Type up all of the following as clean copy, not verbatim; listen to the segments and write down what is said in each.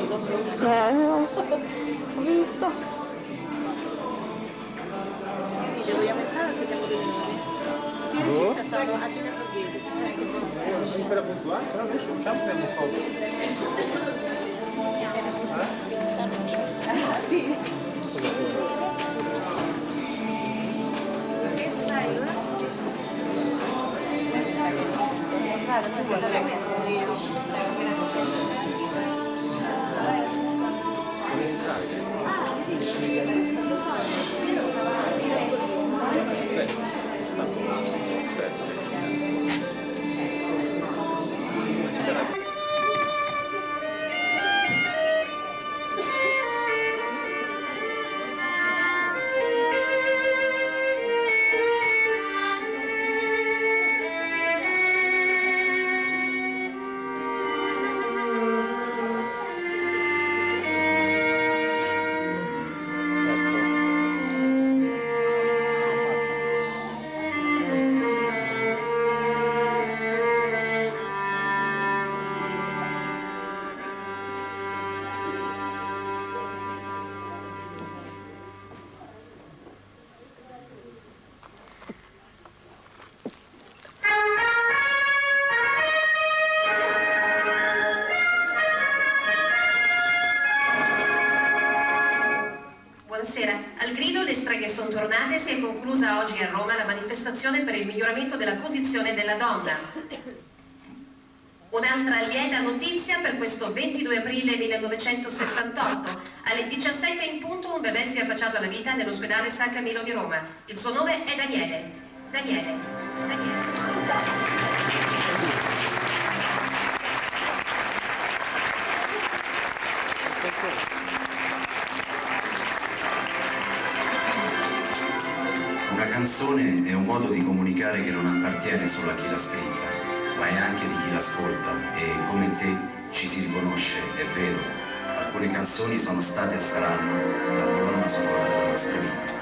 Ho visto. Se vogliamo entrare aspettiamo 2 minuti. Ieri c'è stato a Cina Borghese, Sono ancora puntuale, però adesso facciamo per un po'. Buonasera. Al grido le streghe sono tornate, si è conclusa oggi a Roma la manifestazione per il miglioramento della condizione della donna. Un'altra lieta notizia per questo 22 aprile 1968. Alle 17 in punto un bebè si è affacciato alla vita nell'ospedale San Camillo di Roma. Il suo nome è Daniele. Una canzone è un modo di comunicare che non appartiene solo a chi l'ha scritta, ma è anche di chi l'ascolta e, come te, ci si riconosce, è vero. Alcune canzoni sono state e saranno la colonna sonora della nostra vita.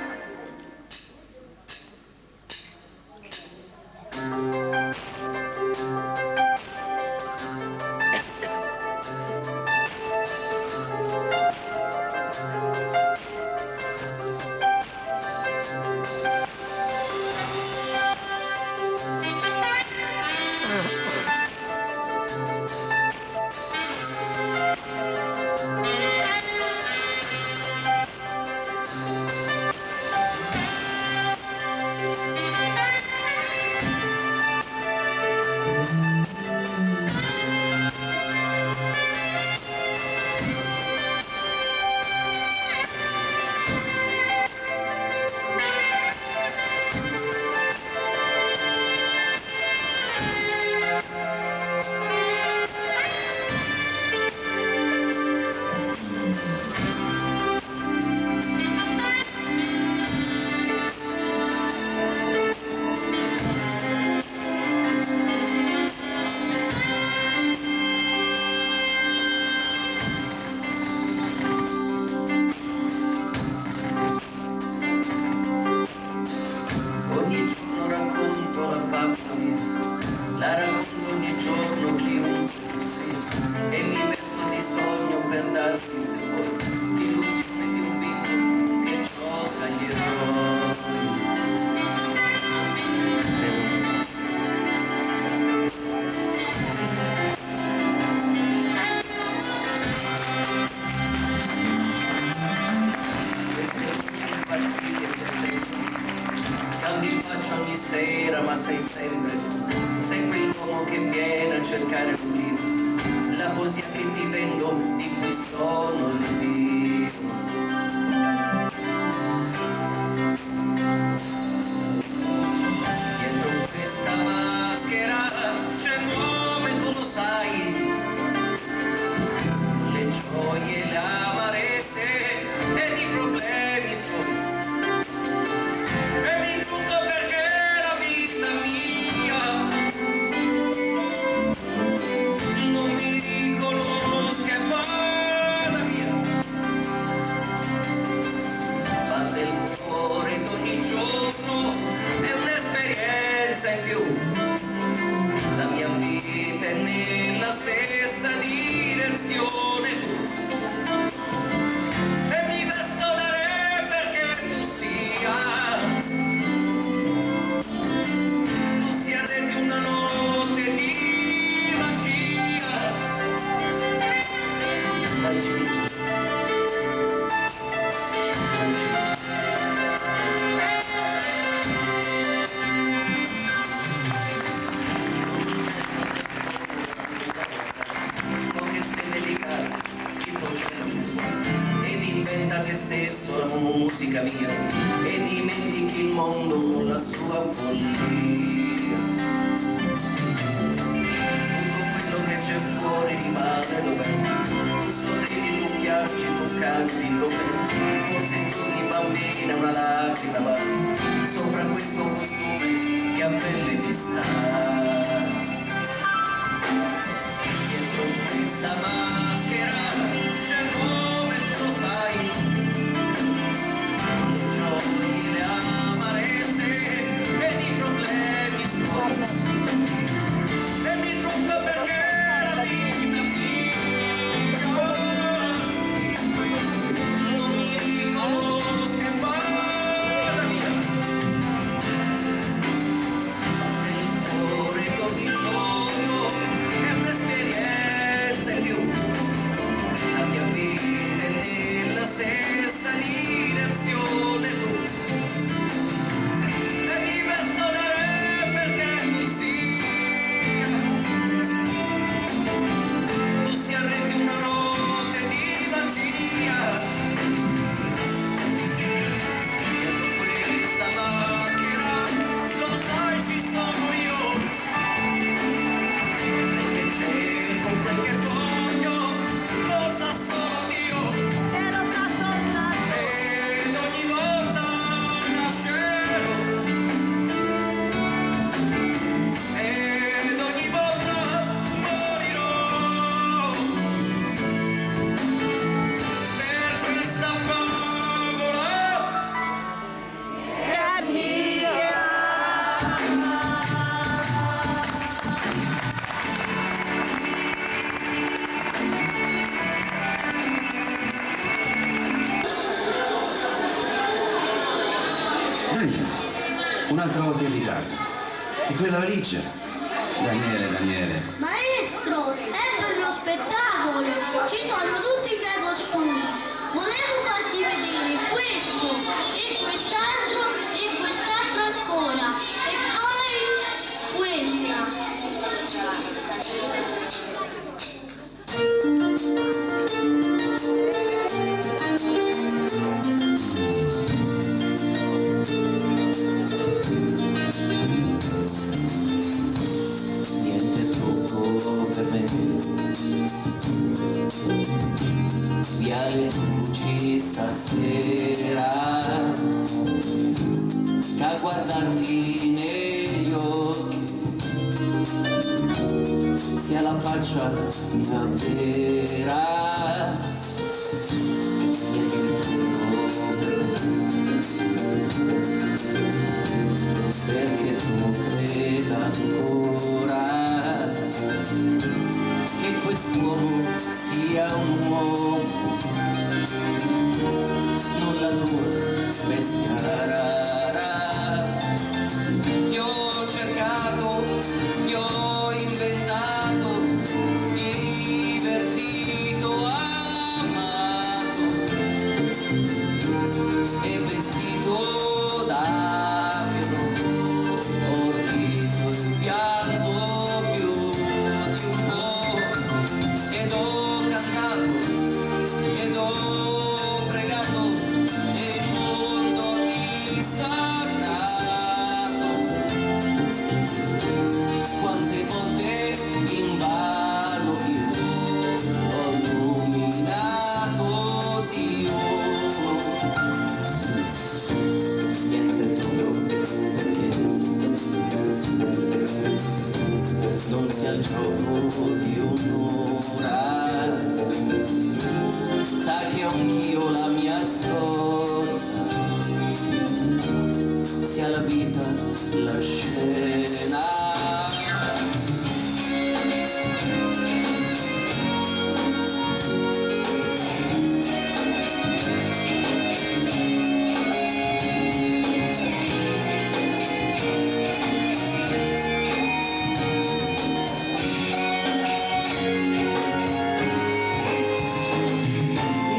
te stesso, la musica mia, e dimentichi il mondo con la sua follia. Tutto quello che c'è fuori rimane dov'è, tu sorridi, tu piangi, tu canti com'è, forse in giorni bambina una lacrima va sopra questo costume che a pelle ti sta. Dietro questa maschera c'è come tu lo sai, le gioie, le amarezze ed i problemi suoi, e mi trucca perché la vita mia non mi riconosco e vada via. Nel cuore ogni giorno è un'esperienza in più, la mia vita è nella stessa direzione tu, è diverso da me perché tu si arrendi una notte di magia. Dietro questa maschera lo sai ci sono io, quel che cerco, quel che voglio lo sa solo Dio, ed ogni volta nascerò, ed ogni volta morirò per questa favola che è mia. Daniele, un'altra volta in ritardo. E quella valigia? Daniele. Maestro, è per lo spettacolo, ci sono tutti i miei costumi. Volevo farti vedere questo e quest'altro e quest'altro ancora. E poi questa. Niente troppo per me, via le luci stasera, che a guardarti negli occhi sia la faccia mia vera. Niente troppo per me, perché tu creda ancora che quest'uomo sia un uomo, non la tua bestia rara. Ti ho cercato, ti ho inventato, divertito, amato e vestito da ho riso il pianto più di un po', ed ho cantato, ed ho pregato, e il mondo dissacrato. Quante volte invano io ho illuminato Dio. Niente troppo perché non sia il gioco di un'ora, sa che anch'io la mia storia sia la vita, la scena.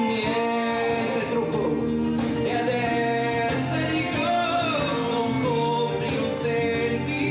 Niente troppo, e adesso dico non compri un sentire.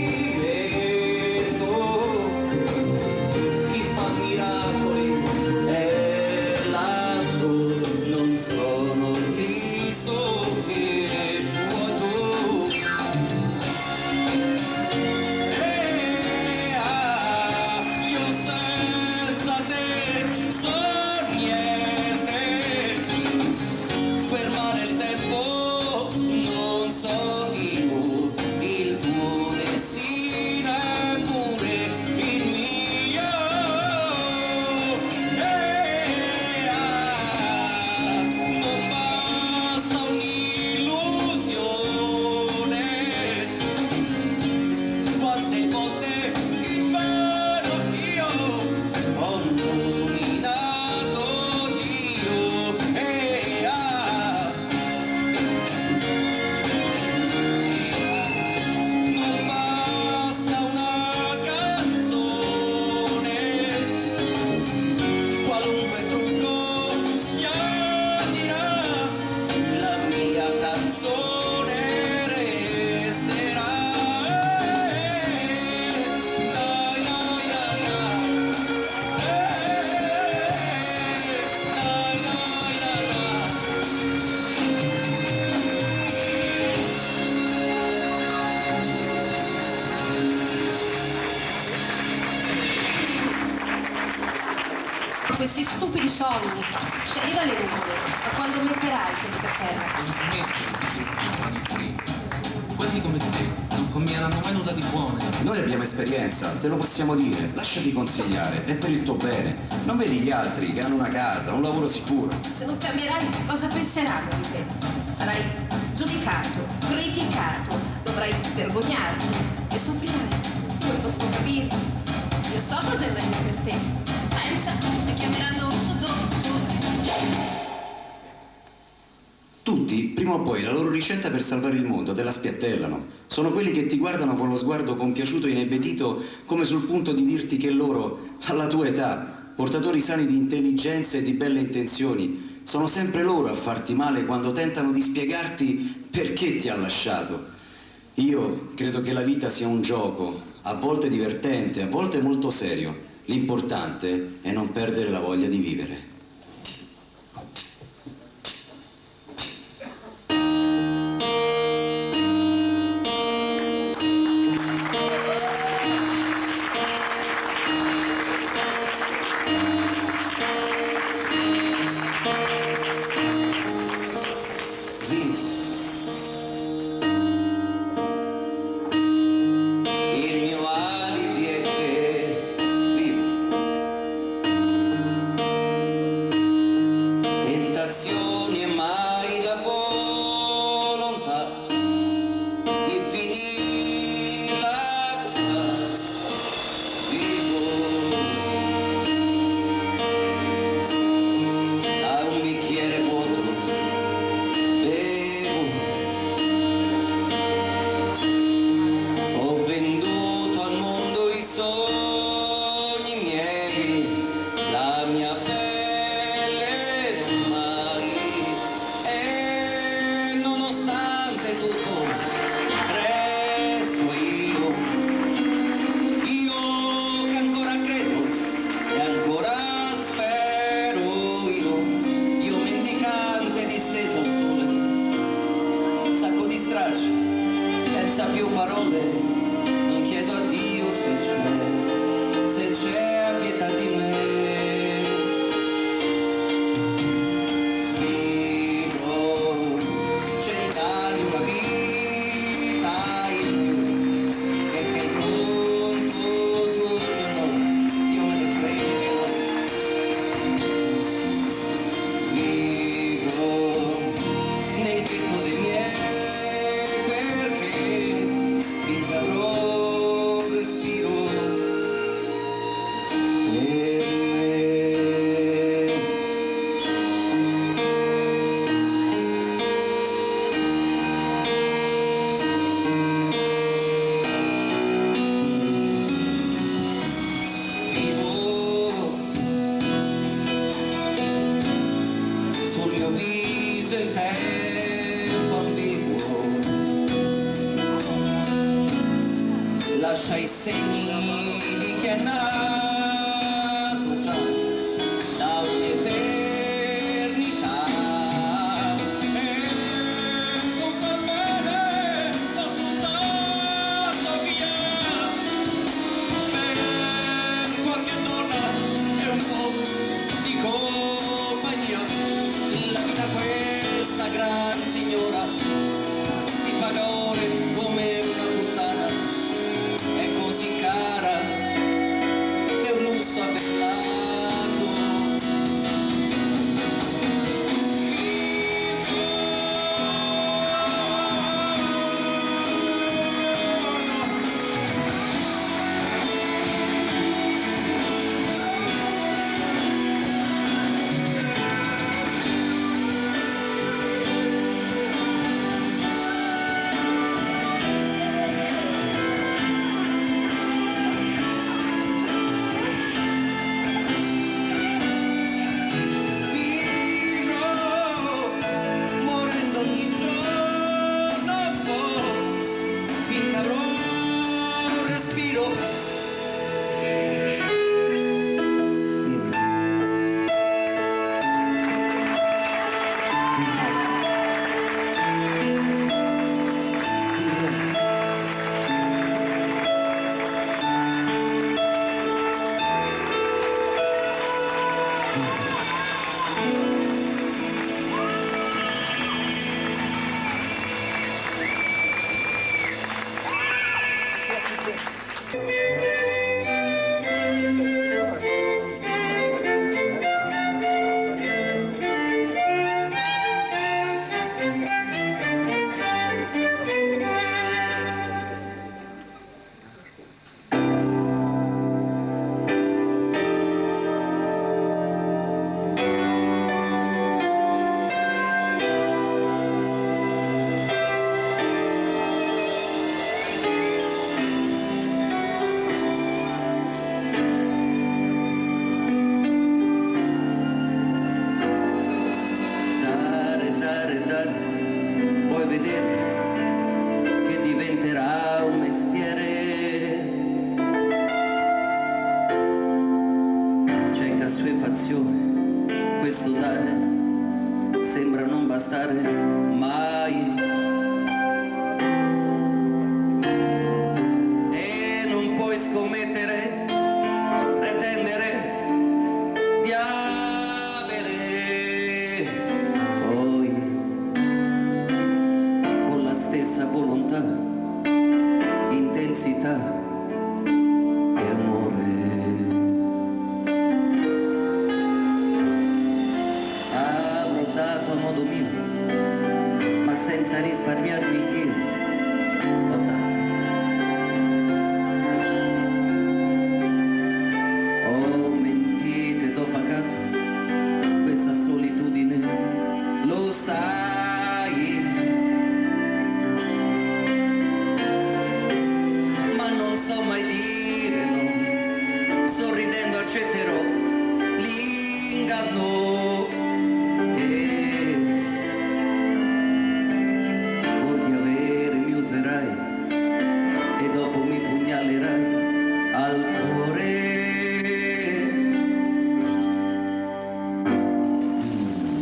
questi stupidi sogni. Scendi dalle nuvole, ma quando metterai i piedi per terra? Non smettere di scrivere sogni scritti. Quelli come te non combineranno mai nulla di buono. Noi abbiamo esperienza, te lo possiamo dire. Lasciati consigliare, è per il tuo bene. Non vedi gli altri che hanno una casa, un lavoro sicuro. Se non cambierai, cosa penseranno di te? Sarai giudicato, criticato, dovrai vergognarti e soffrirai. Io posso capirti. Io so cosa è meglio per te. Pensa, ti chiameranno dottore. Tutti, prima o poi, la loro ricetta per salvare il mondo te la spiattellano. Sono quelli che ti guardano con lo sguardo compiaciuto e inebetito, come sul punto di dirti che loro, alla tua età, portatori sani di intelligenza e di belle intenzioni, sono sempre loro a farti male quando tentano di spiegarti perché ti ha lasciato. Io credo che la vita sia un gioco, a volte divertente, a volte molto serio. L'importante è non perdere la voglia di vivere. Il mio alibi è che vivo. Tentazioni e mai la volontà di finirla qua. Vivo da un bicchiere vuoto, bevo. Ho venduto al mondo i sogni miei, la mia pelle ormai, e nonostante tutto resto io che ancora credo e ancora spero, io mendicante disteso al sole, sacco di stracci, senza più parole, mi chiedo a Dio se c'è a pietà di me. Vivo 100 anni, una vita in più, e che il conto torno, io me ne frego. Vivo nel petto dei miei, perché finché avrò respiro per me. Vivo sul mio viso il tempo ambiguo, lascia i segni di chi è nato già da un'eternità, e non va bene, sto buttando via per qualche donna e un po' di compagnia. La vita questa gran signora si paga ore come una puttana, è così cara. sembra non bastare mai. E non puoi scommettere, pretendere di avere poi con la stessa volontà, intensità e amore. Avrò dato a modo mio, ma senza risparmiarmi io ho dato. Ho mentito ed ho pagato questa solitudine, lo sai, ma non so mai dire no, sorridendo accetterò l'inganno. E pur di avere mi userai e dopo mi pugnalerai al cuore.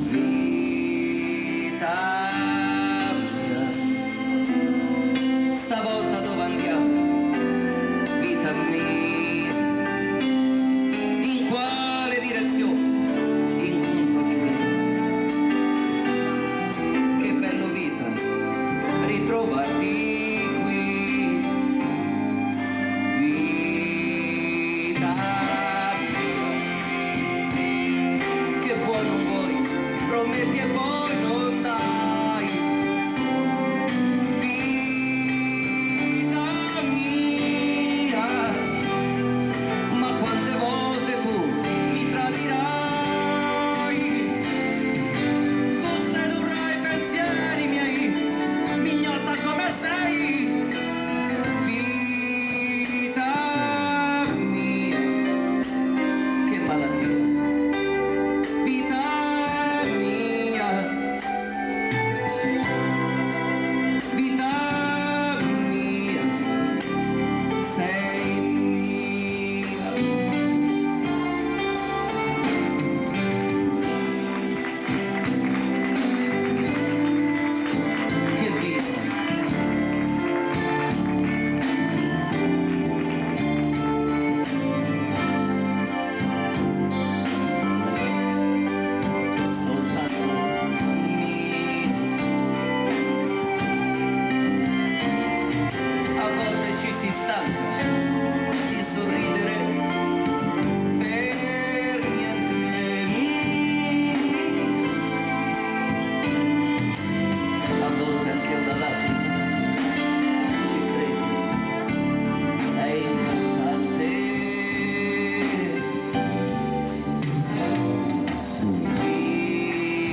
Vita mia, stavolta dove andiamo? Vita mia, in quale direzione? Incontro che bello vita, ritrovarti qui. Vita mia, che vuoi non vuoi, prometti e poi non dai. Vita mia, ma quante volte tu mi tradirai, tu sedurrai i pensieri miei, mignotta come sei. Vita mia, che malattia. Vita mia, vita mia, sei mia. Che vita. Soltanto mia. A volte ci si stanca di sorridere per niente lì. A volte anche una lacrima, ci credi, è importante.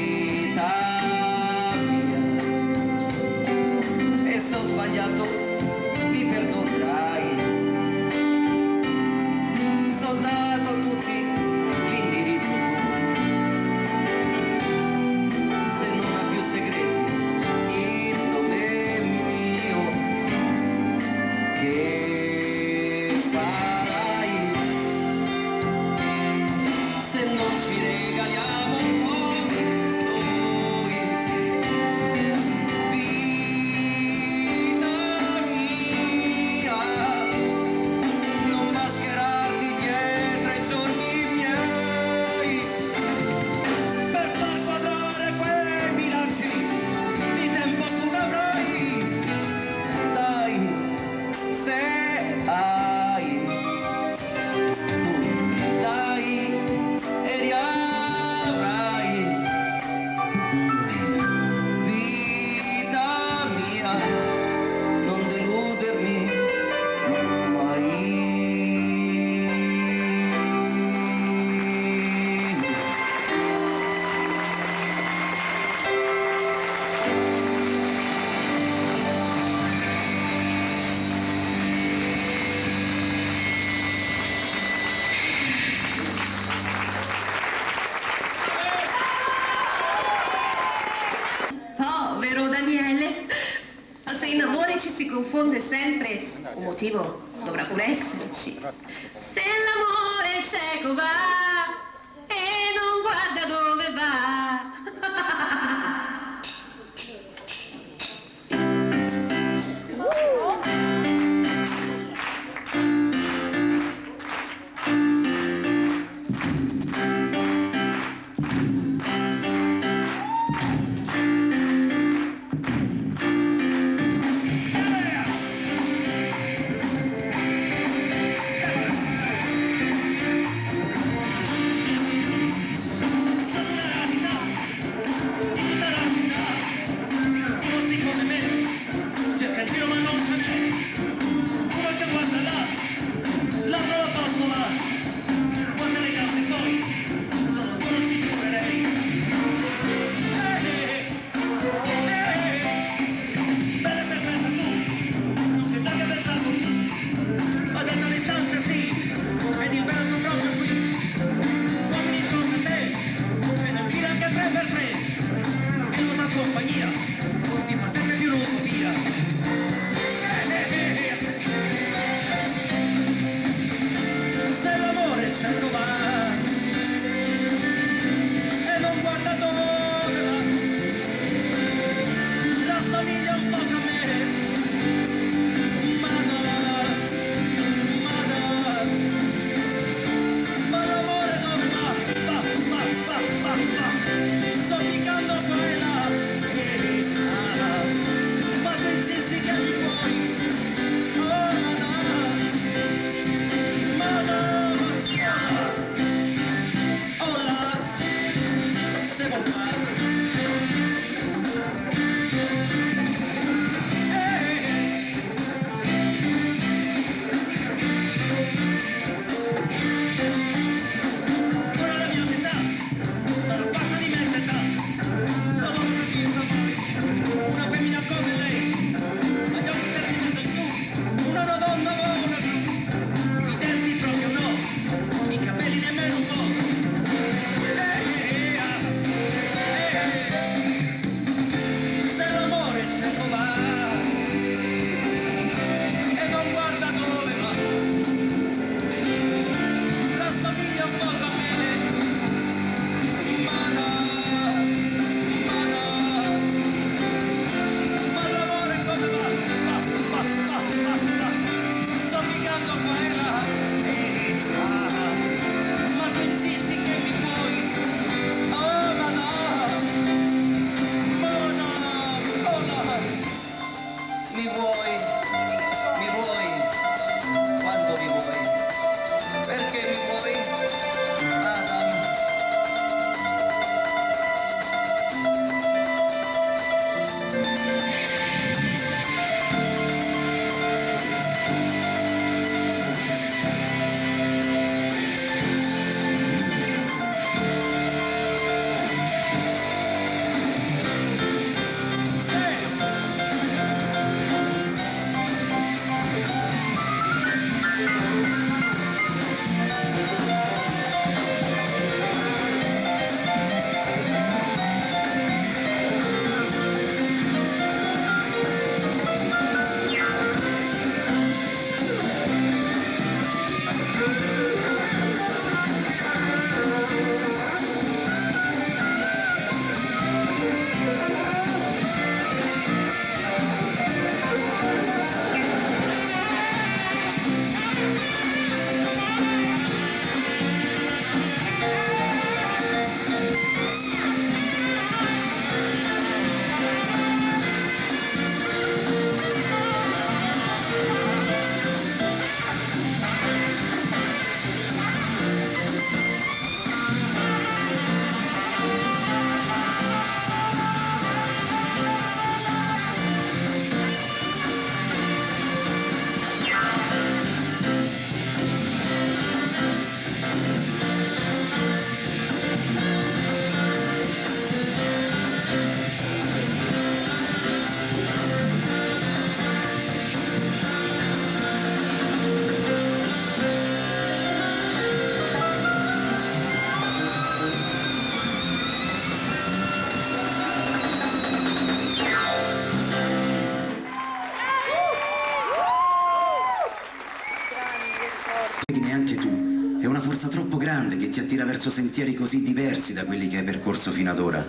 Vita mia, e se ho sbagliato mi perdonerai. So dato a tutti l'indirizzo tuo, se non ha più segreti il nome mio. Che farai se non ci regaliamo un po' noi? Vita mia, non mascherarti dietro ai giorni miei, per far quadrare quei bilanci di tempo tu ne avrai. Dai, se hai, tu dai e riavrai. Vita mia, non deludermi mai. Povero Daniele, se in amore ci si confonde sempre, un motivo dovrà pure esserci. Se l'amore cieco va e non guarda dove va, neanche tu. È una forza troppo grande che ti attira verso sentieri così diversi da quelli che hai percorso fino ad ora.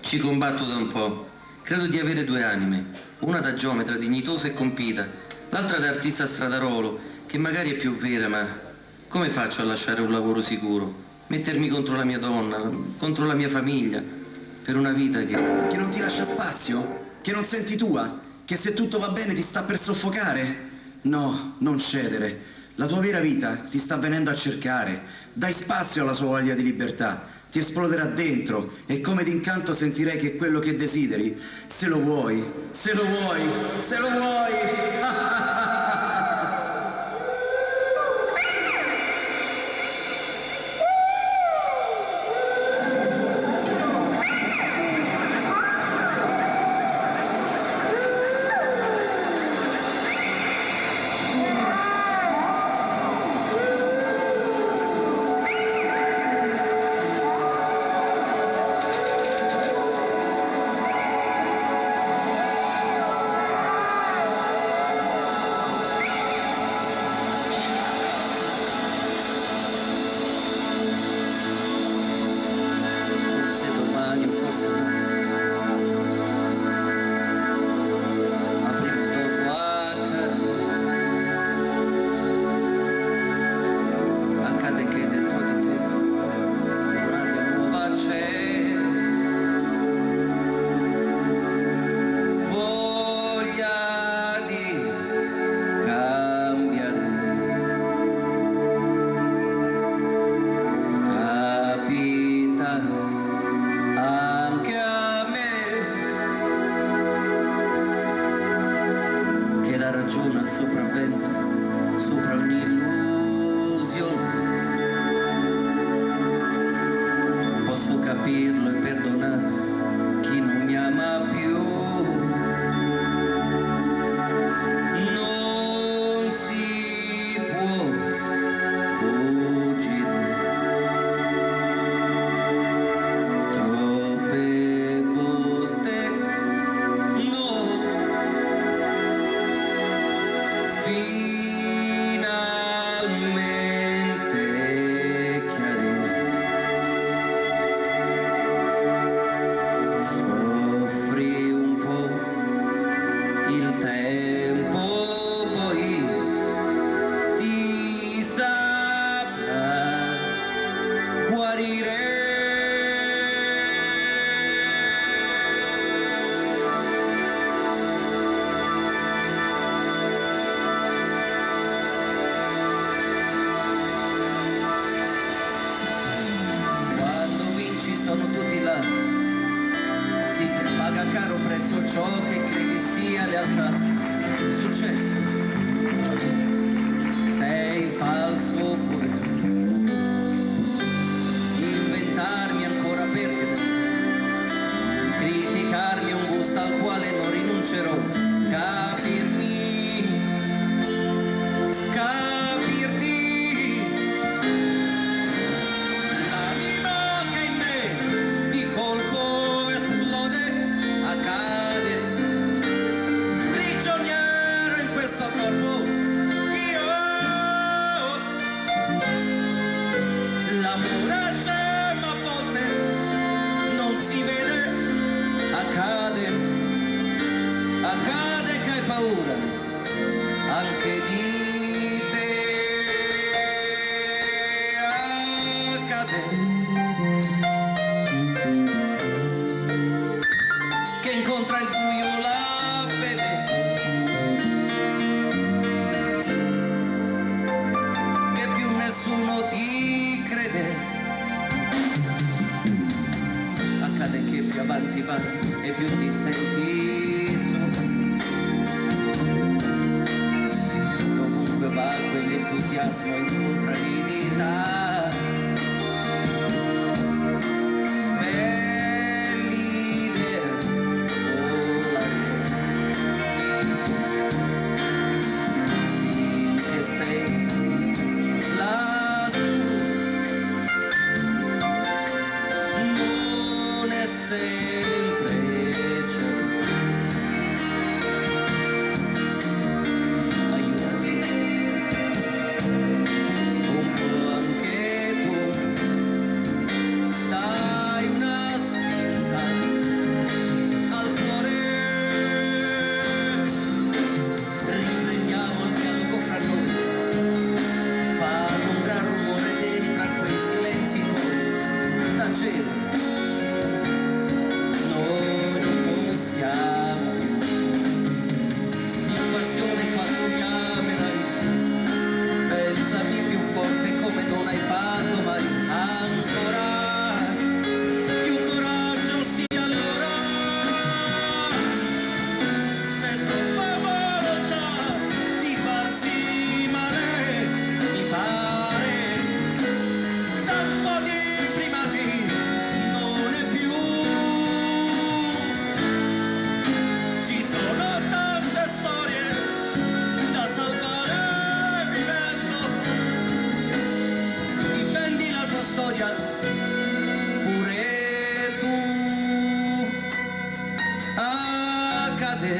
Ci combatto da un po'. Credo di avere due anime. Una da geometra dignitosa e compita, l'altra da artista stradarolo, che magari è più vera, ma come faccio a lasciare un lavoro sicuro? Mettermi contro la mia donna, contro la mia famiglia, per una vita che... Che non ti lascia spazio? Che non senti tua? Che se tutto va bene ti sta per soffocare? No, non cedere. La tua vera vita ti sta venendo a cercare. Dai spazio alla sua voglia di libertà. Ti esploderà dentro e come d'incanto sentirai che è quello che desideri. Se lo vuoi, se lo vuoi, se lo vuoi. accade.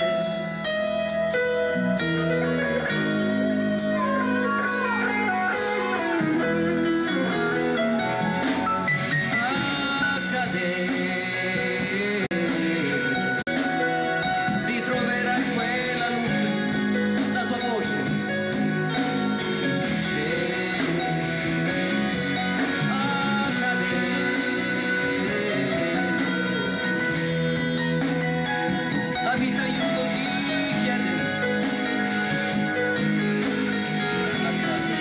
Ritroverai quella luce, la tua voce dice la vita aiuto ti chiede accade.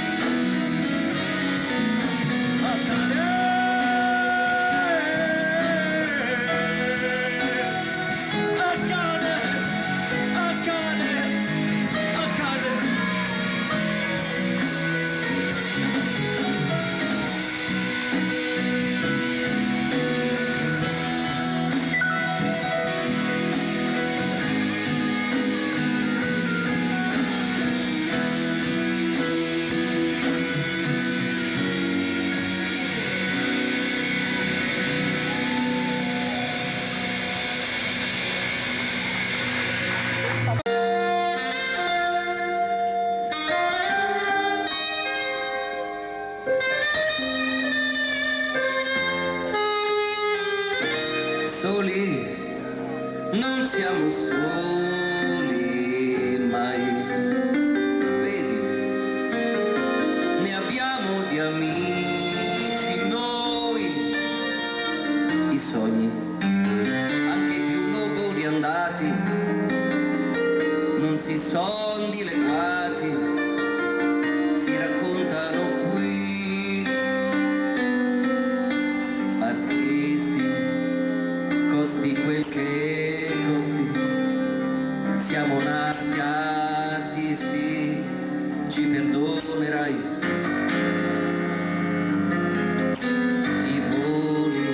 Soli, non siamo soli mai, vedi, ne abbiamo di amici noi, i sogni, anche i più logori andati, non si son dileguati, si raccontano qui, artisti, costi quel che costi, siamo nati artisti, ci perdonerai. I voli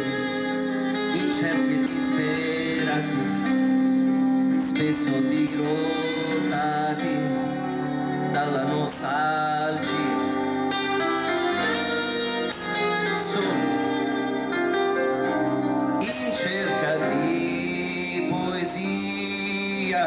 incerti e disperati, spesso dirottati dalla nostalgia, sono in cerca di poesia.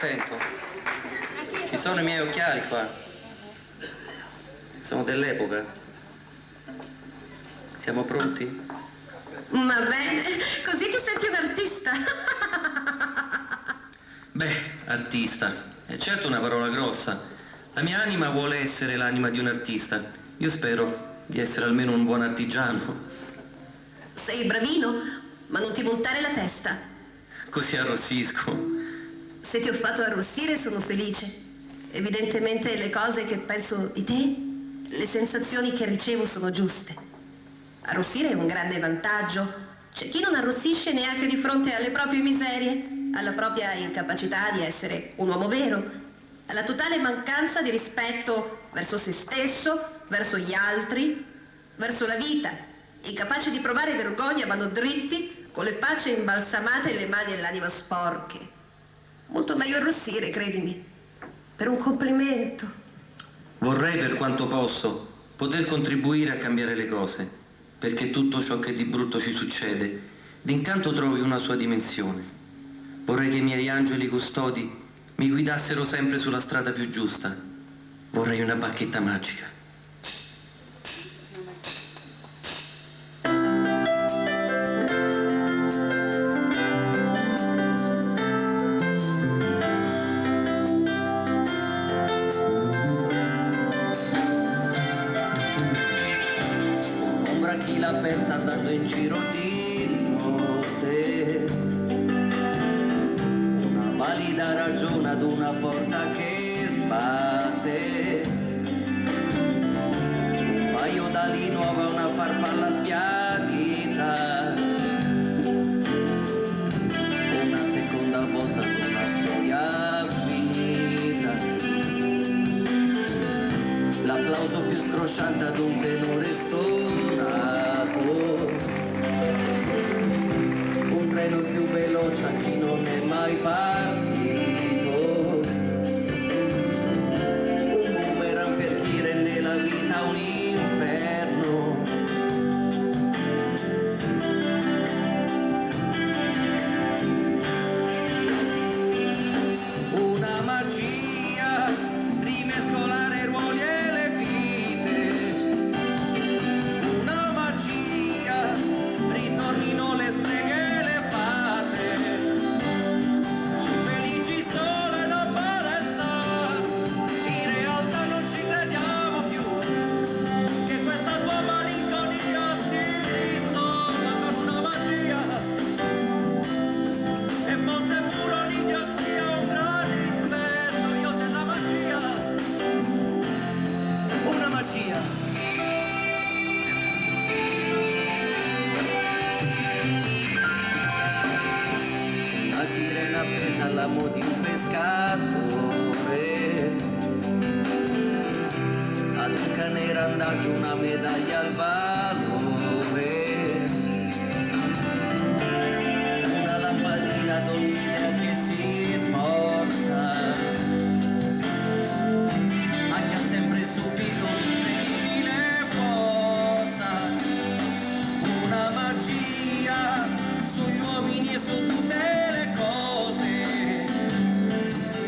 attento. Ci sono i miei occhiali qua. Sono dell'epoca. Siamo pronti? Va bene, così ti senti un artista. Beh, artista. È certo una parola grossa. La mia anima vuole essere l'anima di un artista. Io spero di essere almeno un buon artigiano. Sei bravino, ma non ti montare la testa. Così arrossisco. Se ti ho fatto arrossire sono felice. Evidentemente le cose che penso di te, le sensazioni che ricevo sono giuste. Arrossire è un grande vantaggio. C'è chi non arrossisce neanche di fronte alle proprie miserie, alla propria incapacità di essere un uomo vero, alla totale mancanza di rispetto verso se stesso, verso gli altri, verso la vita. Incapaci di provare vergogna vanno dritti, con le facce imbalsamate e le mani e l'anima sporche. Molto meglio arrossire, credimi, per un complimento. Vorrei, per quanto posso, poter contribuire a cambiare le cose, perché tutto ciò che di brutto ci succede, d'incanto trovi una sua dimensione. Vorrei che i miei angeli custodi mi guidassero sempre sulla strada più giusta. Vorrei una bacchetta magica. Chi la pensa andando in giro di notte, una valida ragione ad una porta che sbatte, un paio d'ali nuove a una farfalla sbiadita, una seconda volta ad una storia finita, l'applauso più scrosciante ad un tenore un treno più veloce a chi non è mai partito, un boomerang per chi rende la vita un inferno, una magia, rimescolare ruoli e le vite, una magia, ritornino le streghe e le fate, felici solo in apparenza, in realtà non ci crediamo più, che questa tua malinconia si risolva con una magia, e fosse pure un'idiozia, un grande rispetto, io della magia, una magia. Una sirena appesa all'amo di un pescatore, ad un cane randagio una medaglia al valore, una lampadina ad ogni idea che si smorza, ma che ha sempre subito un'incredibile forza, una magia sugli uomini e su tutte le cose,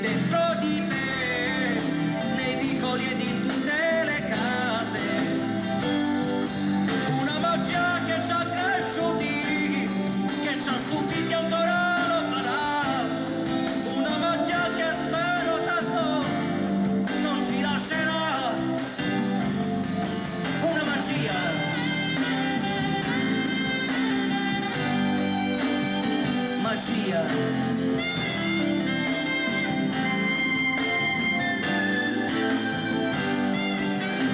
dentro di te, nei vicoli ed in tutte le case, una magia che ci ha cresciuti, che ci ha stupiti e ancora lo farà, una magia che spero tanto non ci lascerà, una magia. Magia.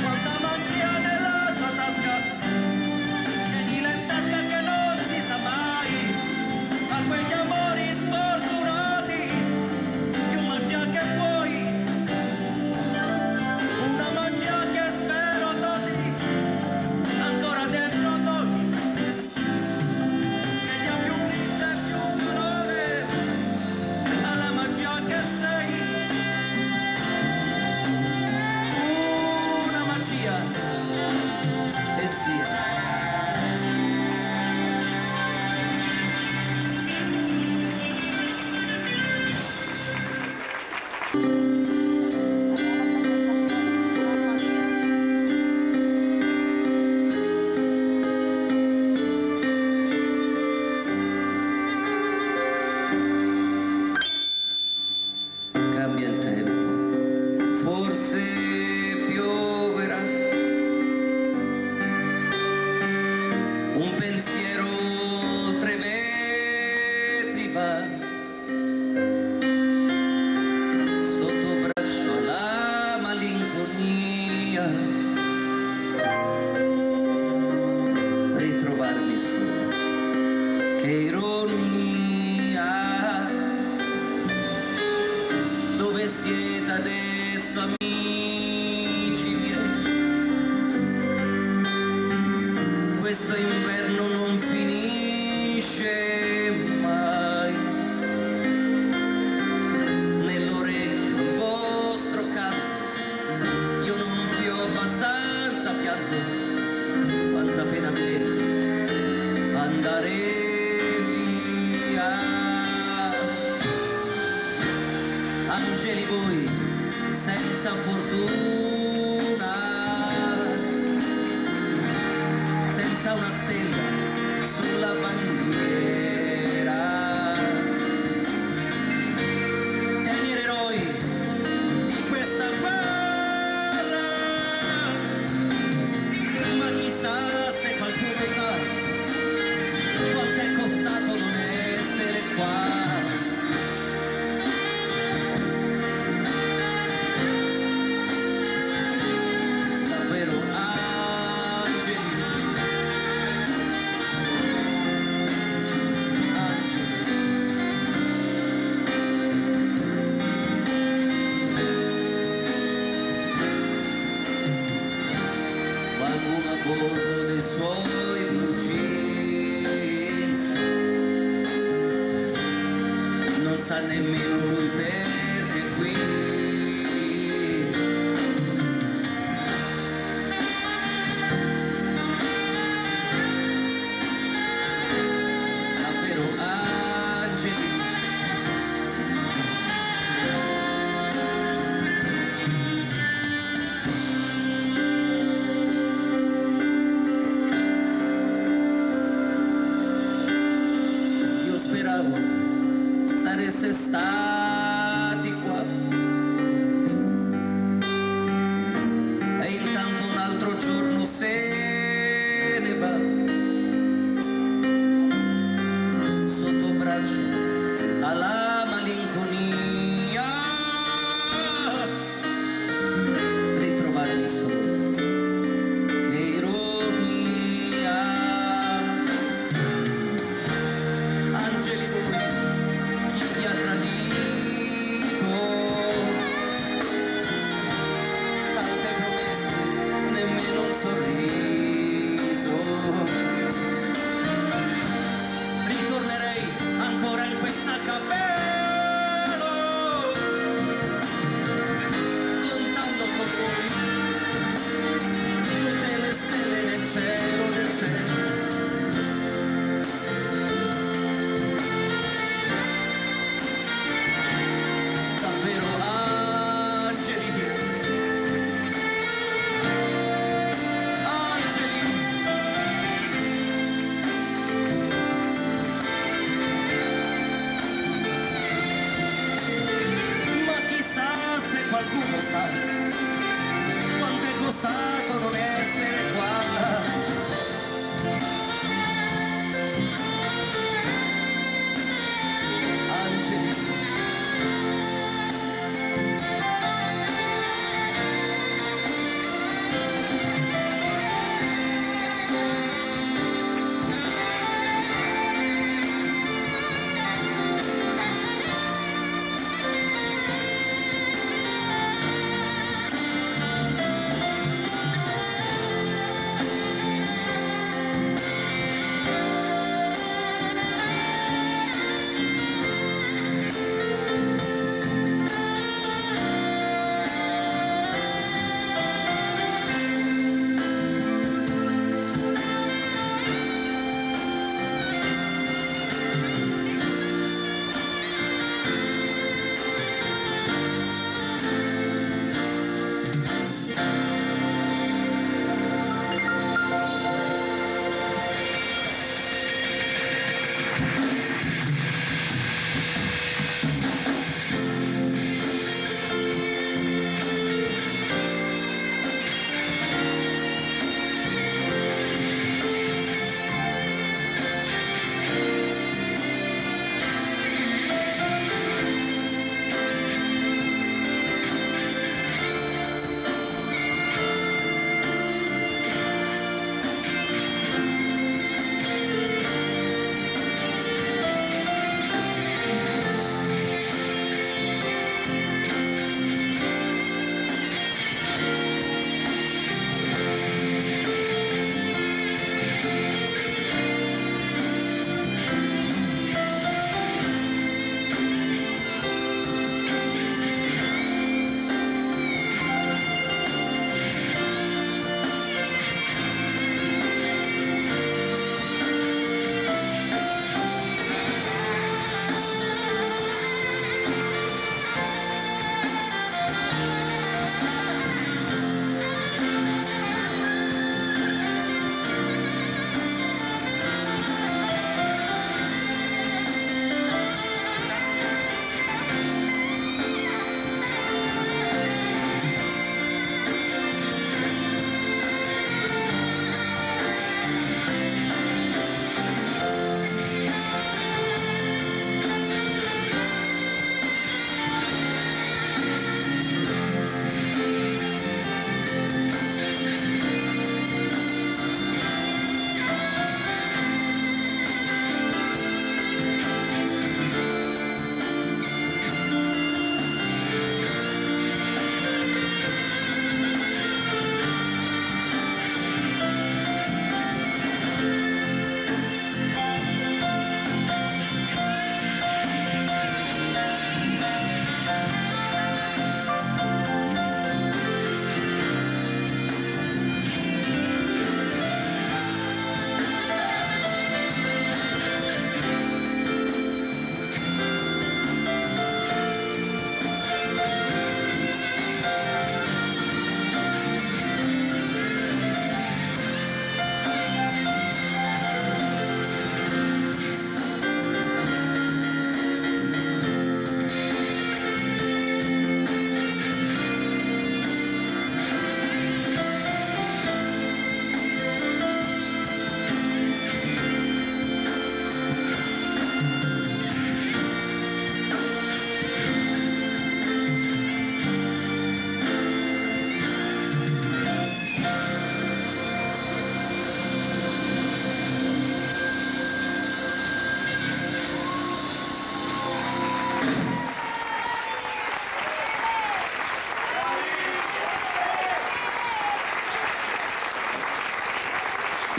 Quanta magia nella tua tasca, che di lentasca che non si sa mai, a quegli amori sfortunati, più magia che puoi, una magia che spero torni ancora dentro noi, che dia più grinta e più dolore, che ironia. Dove siete adesso, amici miei? Questo inverno non finisce mai. Nell'orecchio il vostro canto, io non vi ho abbastanza pianto. Quanta pena vedere andare via. Angeli voi senza fortuna, senza una stella sulla bandiera. Degli eroi di questa guerra, ma chissà se qualcuno sa quanto è costato non essere qua. Davvero angeli, qualcuno a bordo dei suoi blue jeans non sa nemmeno lui perché qui. Davvero angeli, io speravo sareste stati qua. E intanto un altro giorno se ne va. Sotto braccio alla malinconia, ritrovarmi solo, che ironia. Angeli voi, chi vi ha tradito?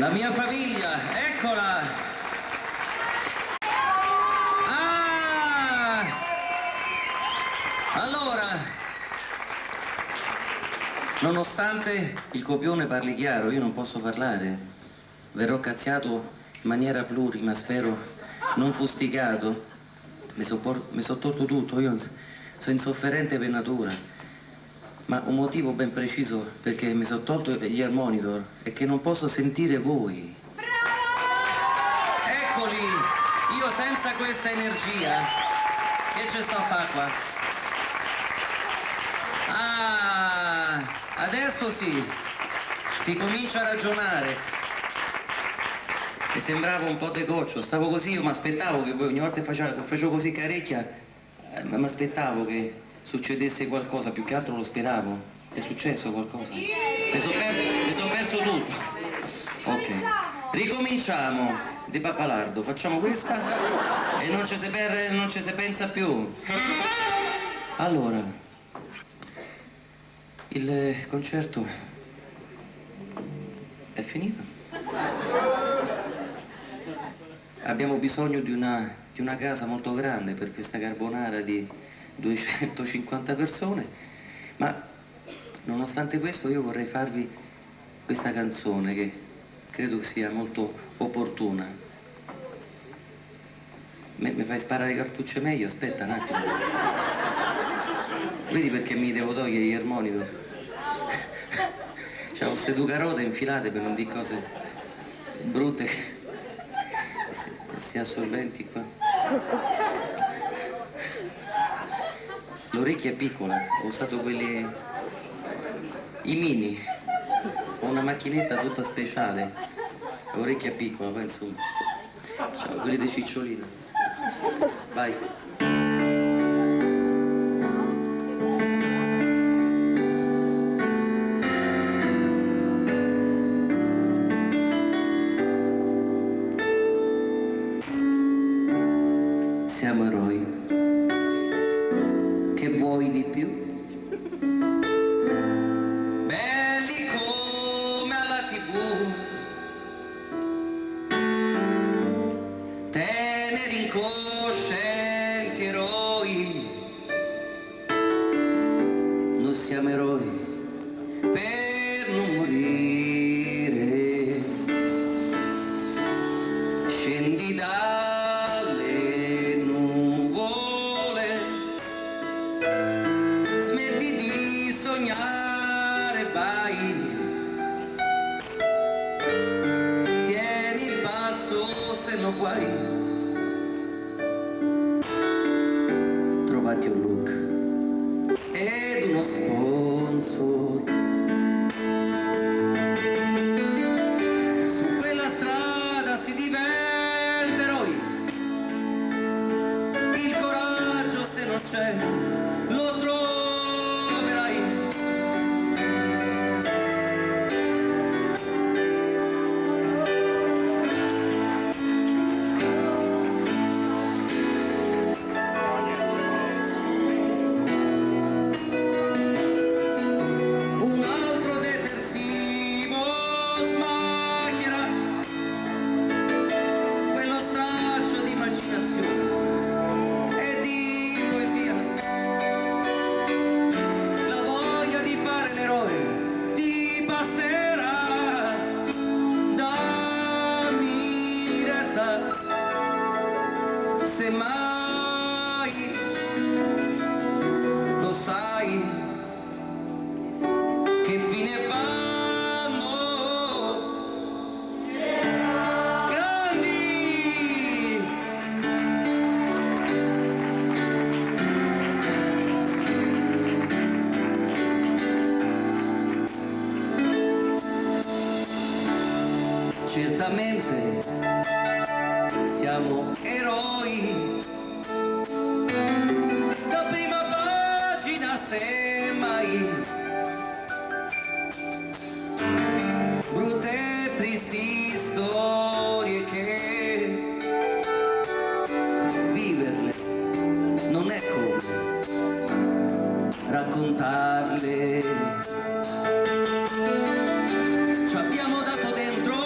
La mia famiglia, eccola! Ah! Allora, nonostante il copione parli chiaro, io non posso parlare. Verrò cazziato in maniera plurima, spero non fustigato. Mi sopporto tutto, io sono insofferente per natura. Ma un motivo ben preciso perché mi sono tolto gli air monitor è che non posso sentire voi. Eccoli, io senza questa energia, che ci sto a fare qua? Ah, adesso sì, si comincia a ragionare. Mi sembrava un po' decoccio, stavo così, io mi aspettavo che voi ogni volta che facevo così carecchia, mi aspettavo che succedesse qualcosa, più che altro lo speravo. È successo qualcosa? Mi son perso tutto. Ok. Ricominciamo di Pappalardo, facciamo questa e non ci si pensa più. Allora, il concerto è finito. Abbiamo bisogno di una casa molto grande per questa carbonara di 250 persone, ma nonostante questo io vorrei farvi questa canzone che credo sia molto opportuna. Mi fai sparare le cartucce meglio? Aspetta un attimo. Vedi perché mi devo togliere gli air monitor? C'ho queste due carote infilate per non dire cose brutte che si assorbenti qua. L'orecchia è piccola, ho usato quelli, i mini, ho una macchinetta tutta speciale, orecchia piccola, poi insomma, ciao, quelli di cicciolina, vai. Siamo eroi. Che vuoi di più? Belli come alla TV, teneri incoscienti eroi. Noi siamo eroi per non morire. Scendi dalle nuvole, smetti di sognare, vai. Tieni il passo se no guai. Trovati un look ed uno sponsor. Su quella strada si diventa eroi. Il coraggio se non c'è lo troverai. Un altro detersivo smaccherà quello straccio di immaginazione e di poesia. La voglia di fare l'eroe ti passerà. Dammi retta, se mai lo sai che fine fanno grandi. Certamente siamo eroi, da prima pagina semmai. Brutte e tristi storie che viverle non è come raccontarle. Ci abbiamo dato dentro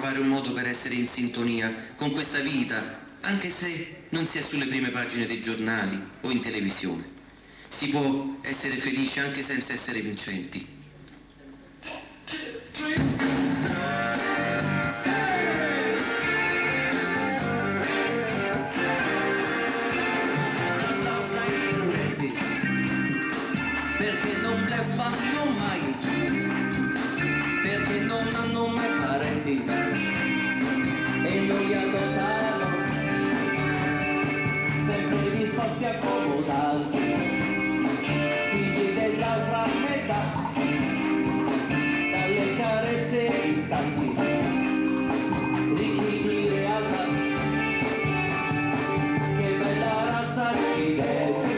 trovare un modo per essere in sintonia con questa vita, anche se non si è sulle prime pagine dei giornali o in televisione. Si può essere felici anche senza essere vincenti. Perché non le fanno mai, perché non hanno mai parenti e non li adottano, sempre disposti a accomodarli, figli dell'altra metà, dalle carezze distanti, ricchi di realtà, che bella razza accidenti.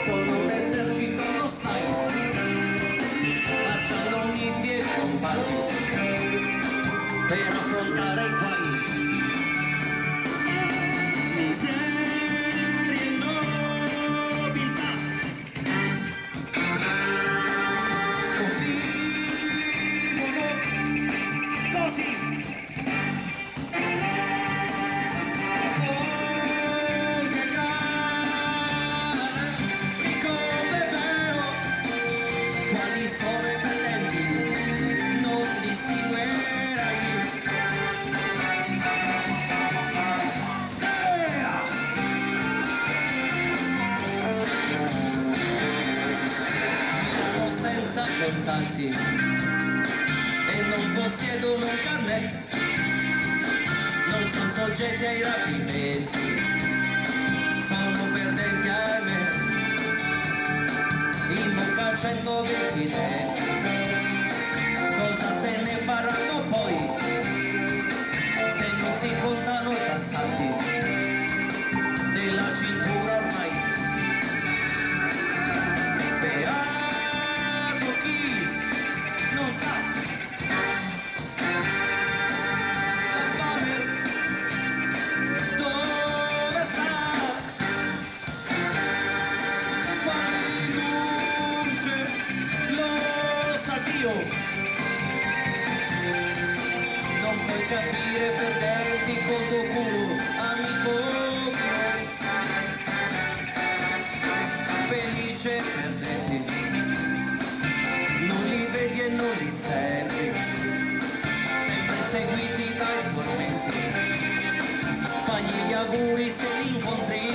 Sono un esercito, lo sai, marciano uniti e compatti per affrontare i guai. Miseria e nobiltà, convivono così. Contanti e non possiedono un carnet, non sono soggetti ai rapimenti, sono perdenti a me, in bocca a 123, cosa se ne faranno poi, se non si contano i passati della cintura ormai. Non sa la fame dove sta, quali luce lo sa Dio, non puoi capire perdenti col tuo culo, amico mio, felice e perdenti. Non li vedi e non li senti, sempre inseguiti dai tormenti, fagli gli auguri se li incontri.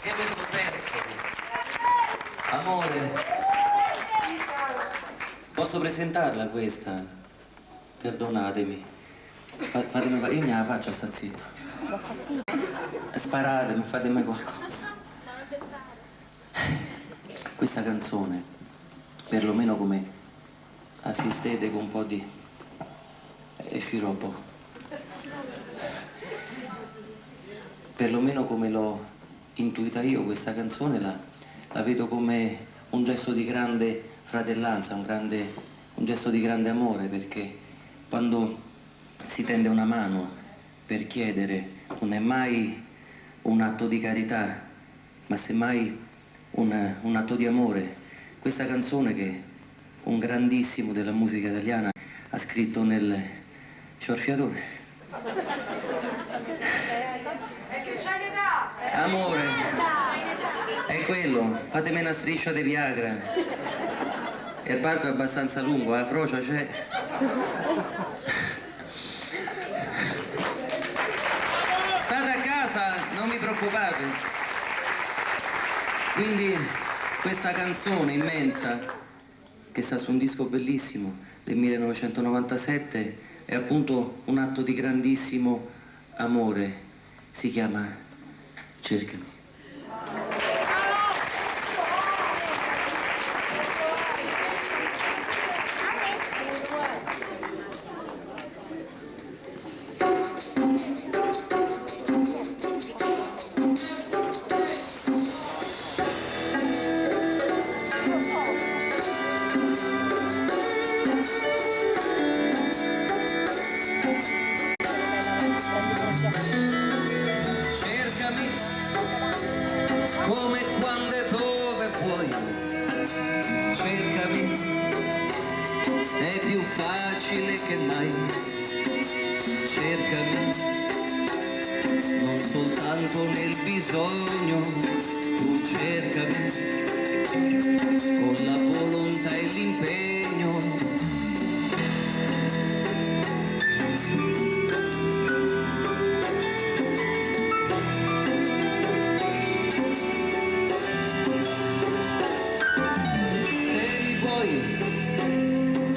Che mi sono perso? Amore, posso presentarla questa? Perdonatemi. Fatemi, io me la faccio a sta zitto. Sparatemi, fatemi qualcosa. Questa canzone, perlomeno come assistete con un po' di sciroppo, perlomeno come l'ho intuita io, questa canzone la vedo come un gesto di grande fratellanza, un gesto di grande amore, perché quando si tende una mano per chiedere non è mai un atto di carità, ma semmai un atto di amore. Questa canzone che un grandissimo della musica italiana ha scritto nel Sciorfiatore. Amore, quello, fatemi una striscia di Viagra. E il barco è abbastanza lungo, la frocia c'è. State a casa, non vi preoccupate. Quindi questa canzone immensa, che sta su un disco bellissimo del 1997, è appunto un atto di grandissimo amore. Si chiama Cercami. Come, quando e dove vuoi, cercami, è più facile che mai, cercami, non soltanto nel bisogno, tu cercami, con la volontà e l'impegno.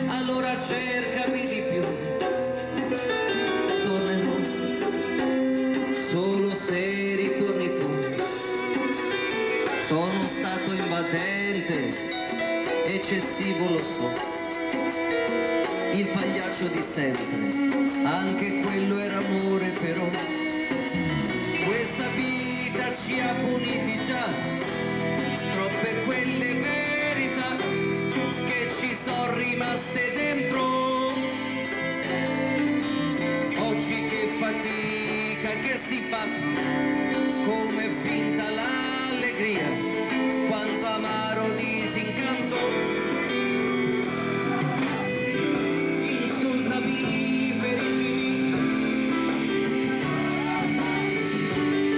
Allora cercami di più, tornerò solo se ritorni tu. Sono stato invadente, eccessivo lo so, il pagliaccio di sempre, anche quello era amore però. Questa vita ci ha puniti già, troppe quelle verità che ci sono rimaste dentro. Oggi che fatica che si fa, come finta l'allegria, quanto amaro disincanto. Insultami, felicimi,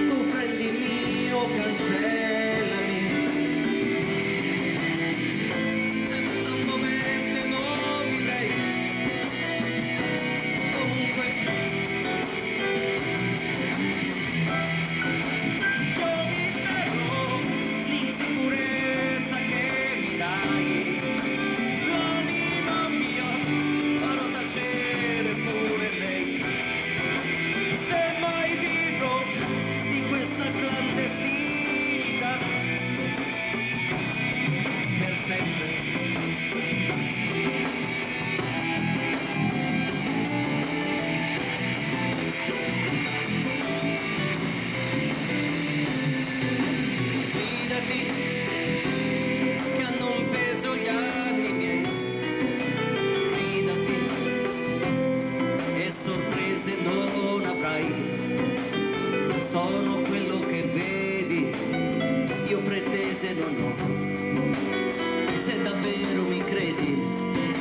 tu prendimi o cancellami. Sono quello che vedi, io pretese non ho. Se davvero mi credi,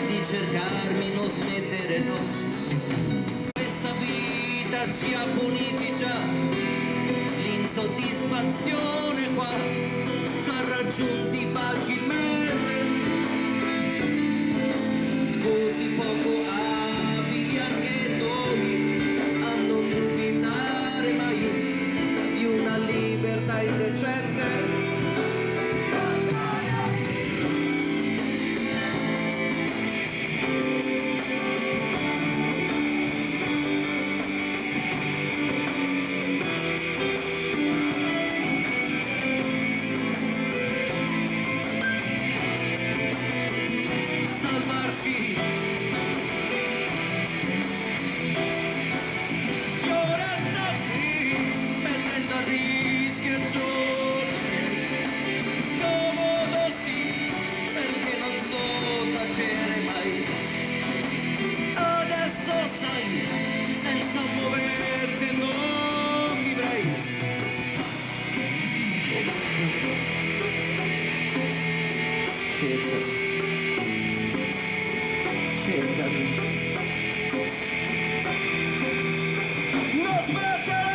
di cercarmi non smettere no. Questa vita ci ha puniti già, l'insoddisfazione qua ci ha raggiunti facilmente, così poco abili anche noi a non dubitare mai di una libertà indecente. Salvarci. E ora sta qui, mettendo a rischio il giorno. Scomodo sì, perché non so tacere mai. Adesso sai, senza muoverti non vivrei. Cercami. Non smettere!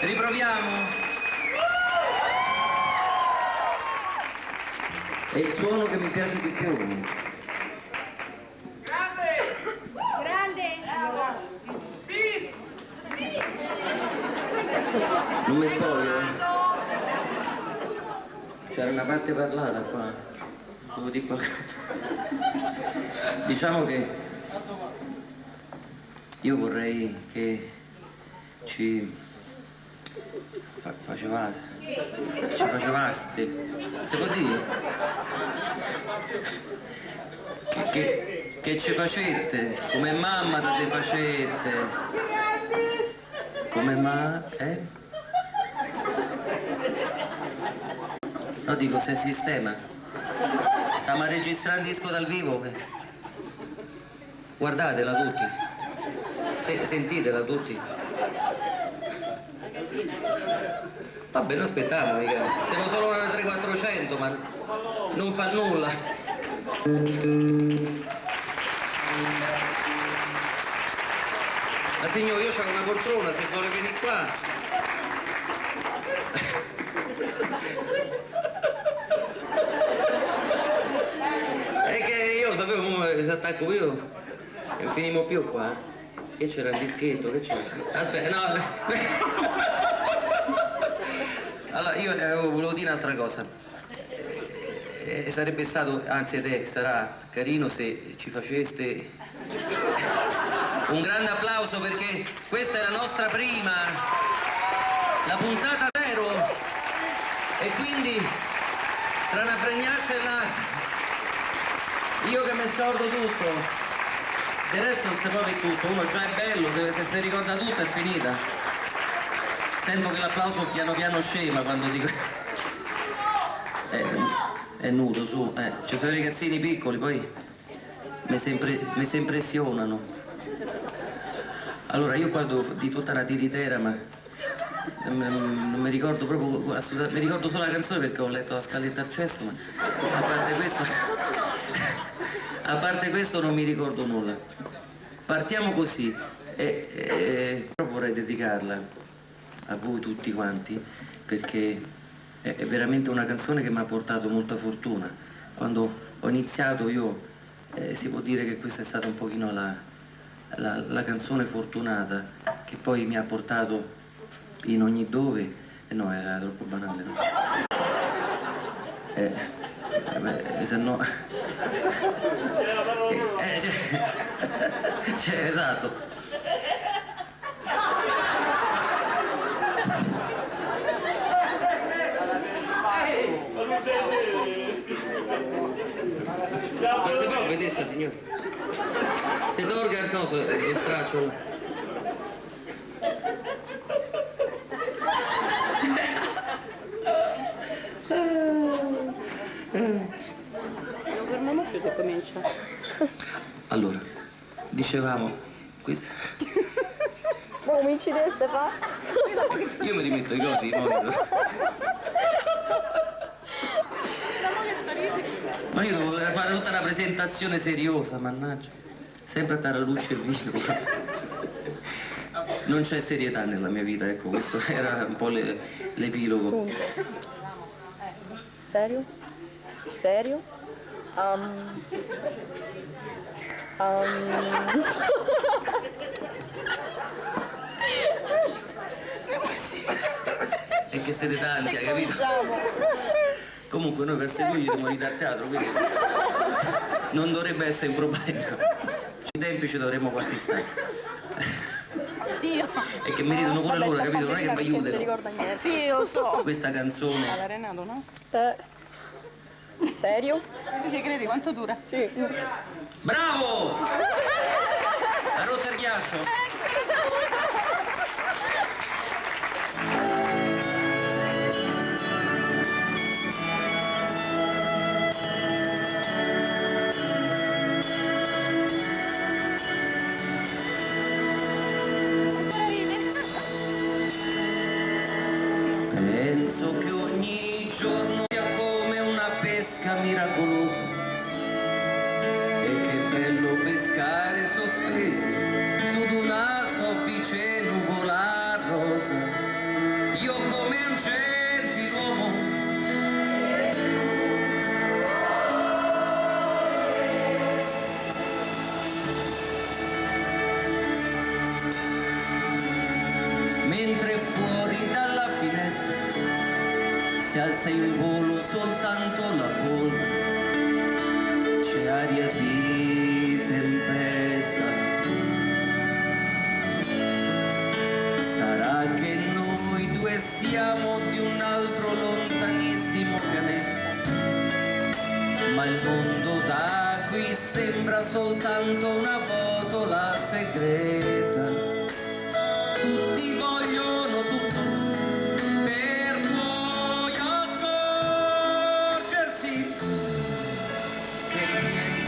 Riproviamo. È il suono che mi piace di più. Grande! Non mi spoglio, eh. C'era una parte parlata qua. Devo dire qualcosa. Diciamo che io vorrei che ci facevaste, si può dire? Che ci facette, come mamma da te facette, come No, dico, se sistema. Stiamo registrando disco dal vivo. Guardatela tutti. Sentitela tutti. Vabbè, non aspettiamo, mica. Siamo solo una 300-400, ma non fa nulla. Ma signore, io c'ho una poltrona, se vuole venire qua. È che io sapevo se attacco io e non finimo più qua. Che c'era il dischetto, che c'era? Aspetta, no. Allora, io volevo dire un'altra cosa. Sarebbe stato, anzi sarà carino se ci faceste un grande applauso, perché questa è la nostra prima, la puntata 0, e quindi tra una fregnaccia e l'altra io che mi scordo tutto, del resto non si può per tutto, uno già è bello, se si ricorda tutto è finita. Sento che l'applauso piano piano scema quando dico è nudo, su, ci sono i ragazzini piccoli, poi mi si impressionano. Allora io qua di tutta una tiritera, ma non mi ricordo proprio, mi ricordo solo la canzone perché ho letto la scaletta al cesso, ma a parte questo non mi ricordo nulla. Partiamo così, però vorrei dedicarla a voi tutti quanti, perché è veramente una canzone che mi ha portato molta fortuna. Quando ho iniziato io, si può dire che questa è stata un pochino la canzone fortunata che poi mi ha portato in ogni dove. No, era troppo banale, no? Se no... esatto. Ma se può vedere, signore? Se tolga il coso, lo straccio. Non fermiamo più se comincia. Allora, dicevamo, questo... Cominci di fa? Io mi rimetto i cosi, i monitor. Ma io dovevo fare tutta una presentazione seriosa, mannaggia. Sempre a dare alla luce il vino. Non c'è serietà nella mia vita, ecco, questo era un po' l'epilogo. Serio? Serio? E che siete tanti, hai capito? Comunque noi verso lui dobbiamo ridare al teatro, quindi non dovrebbe essere un problema. I tempi ci dovremmo quasi stare. Dio. E che meritano pure loro, capito? Non è che mi aiutano. Non si ricorda niente. Sì, lo so. Questa canzone. Alla Renato, no? Serio? Ci credi quanto dura? Sì. Bravo! Ha rotto il ghiaccio. Penso che ogni giorno sia come una pesca miracolosa, e che bello pescare sospesi su di una soffice nuvola rosa. sei un volo, soltanto la polvere, c'è aria di tempesta. Sarà che noi due siamo di un altro lontanissimo pianeta, ma il mondo da qui sembra soltanto una botola segreta. Tutti vogliono tutto per poi accorgersi che niente.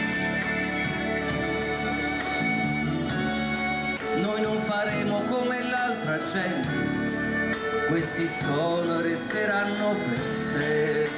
Noi non faremo come l'altra gente, questi solo resteranno per sé.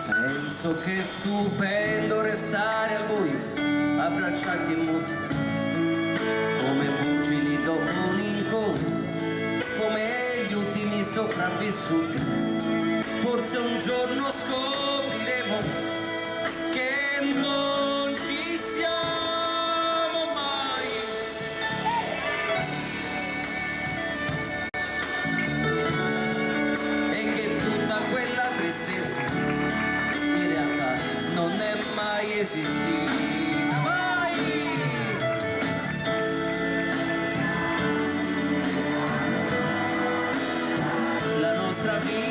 Penso che stupendo restare al buio, abbracciati e muti, come pugili dopo un incontro, come gli ultimi sopravvissuti. Forse un giorno scopriremo che non ci siamo mai. E che tutta quella tristezza in realtà non è mai esistita, mai! La nostra vita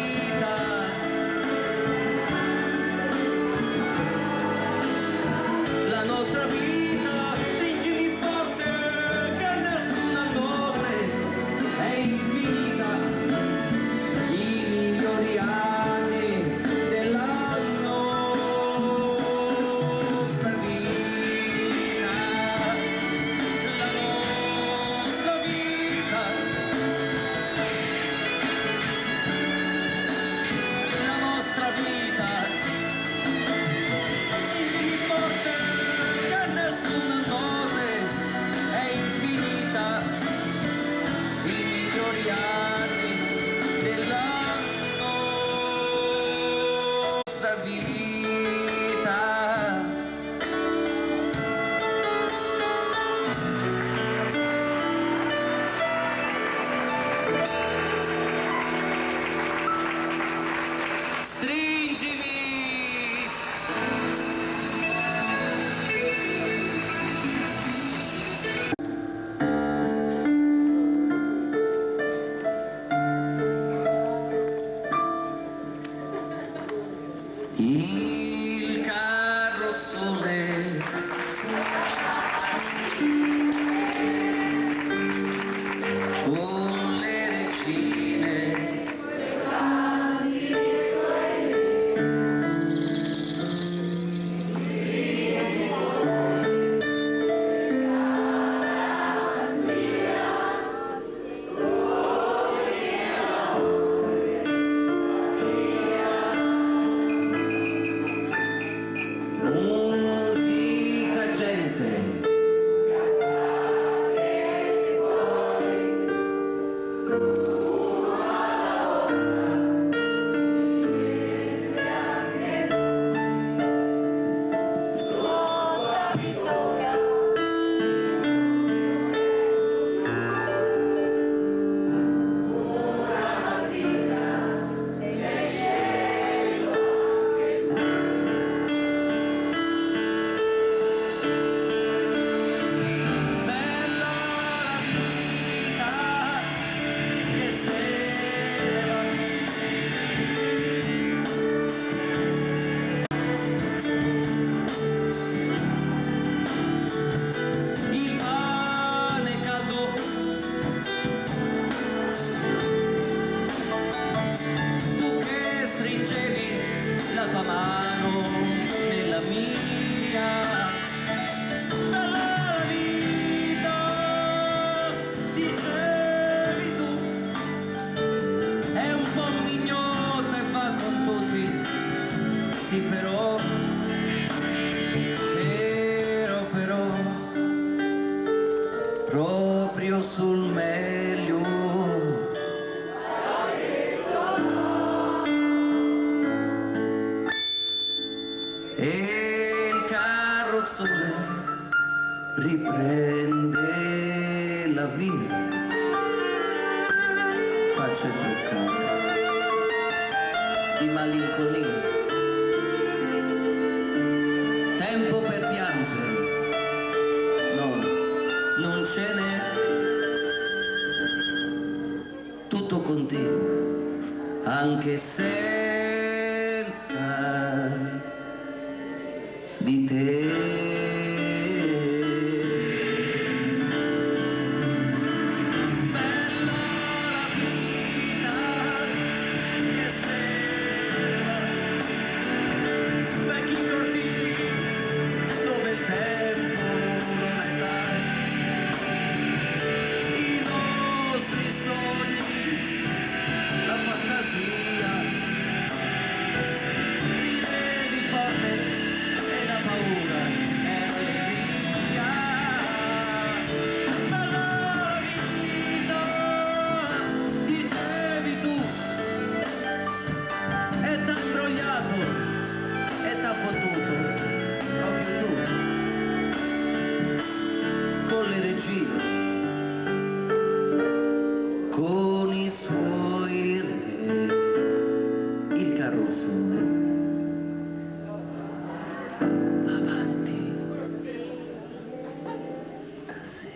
sole riprende la via, faccia truccata di malinconia, tempo per piangere, no, non ce n'è, tutto continua, anche senza di te. Con i suoi re, il carrozzone avanti da sé.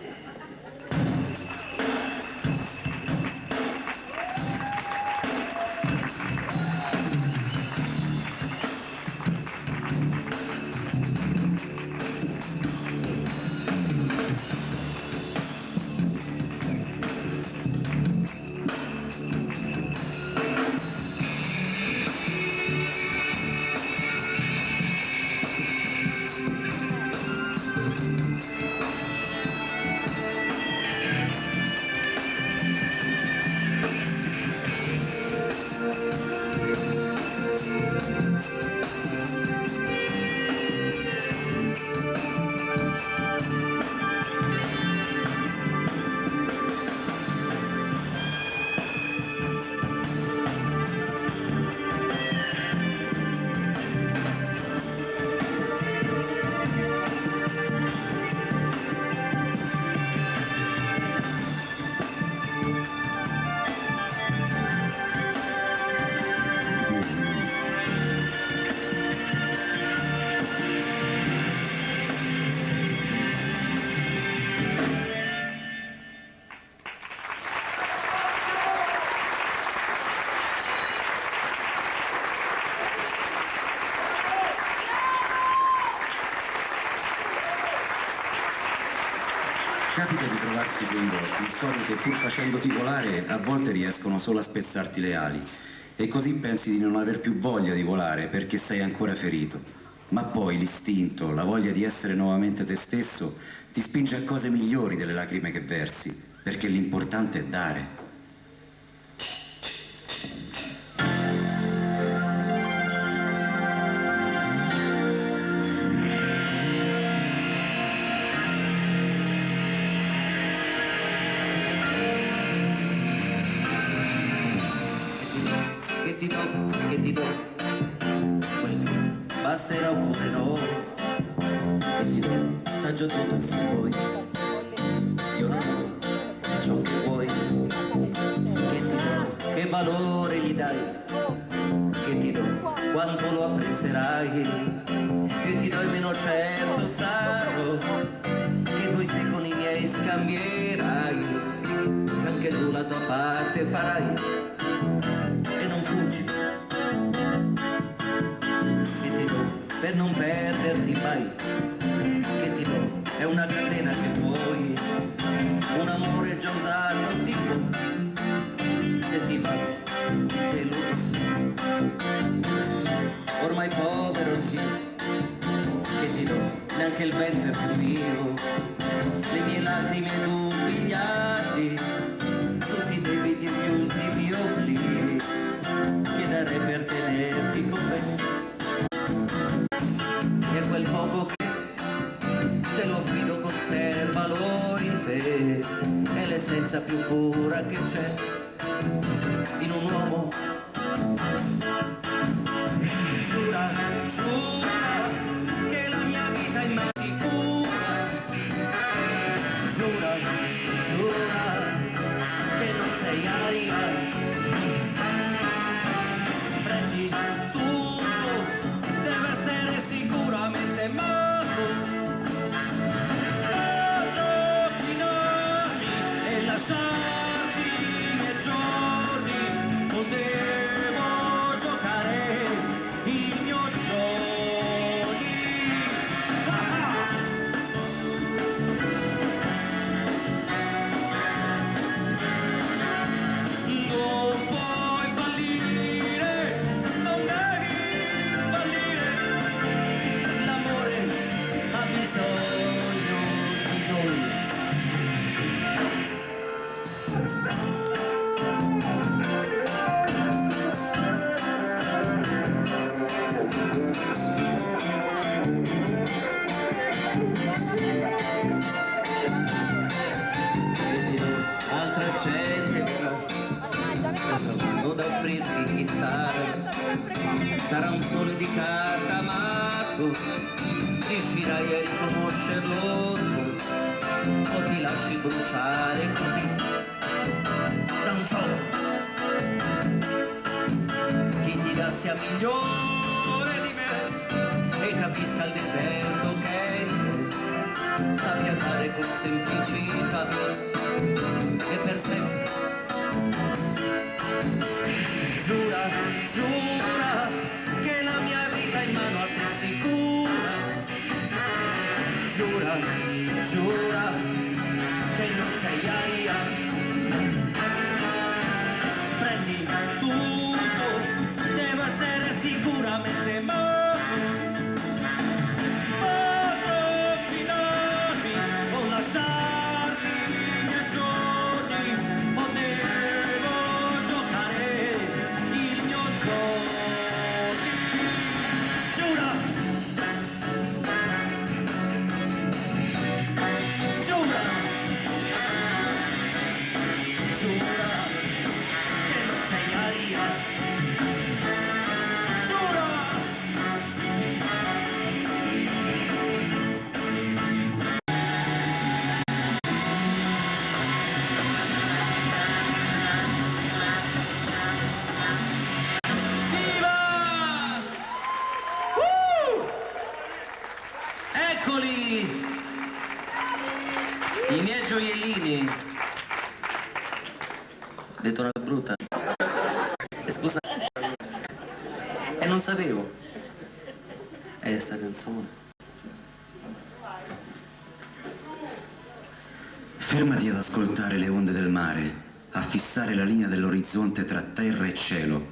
Capita di trovarsi coinvolti in storie che pur facendoti volare a volte riescono solo a spezzarti le ali e così pensi di non aver più voglia di volare perché sei ancora ferito. Ma poi l'istinto, la voglia di essere nuovamente te stesso ti spinge a cose migliori delle lacrime che versi, perché l'importante è dare. Che ti do, basterà oppure no, che ti do, saggio tutto se vuoi, io non do ciò che vuoi, che ti do, che valore gli dai, che ti do, quanto lo apprezzerai, che ti do e meno certo sarò, che tu sei con i miei scambierai, che anche tu la tua parte farai, e non fuggi, che ti do per non perderti mai, che ti do è una catena che vuoi, un amore già usato si può, se ti va te lo do, ormai povero figlio, che ti do, neanche il vento è più mio, le mie lacrime e dubbi gli atti, tutti i debiti più ultimi obblighi, che darei per tenerti con me, e quel poco che te lo fido conservalo in te, è l'essenza più pura che c'è in un uomo. Giura, giura che la mia vita è magica. chi sarà un sole di carta, ma tu riuscirai a riconoscerlo tu, o ti lasci bruciare così da un gioco. Chi ti dà sia migliore di me e capisca il deserto che è in te, sappia dare con semplicità e per sempre. Giura, giura che la mia vita in mano a te sicura. Giura, giura che non sei aria. Prendi tutto, devo essere sicuramente morto. Posso fidarmi o lasciarmi i miei giorni, o devo giocare il mio gioco. Giura! Giura! Giura che non sei aria. Giura! Viva! Eccoli! I miei gioiellini. Detto una brutta. Scusa. Non sapevo. Sta canzone. Fermati ad ascoltare le onde del mare, a fissare la linea dell'orizzonte tra terra e cielo,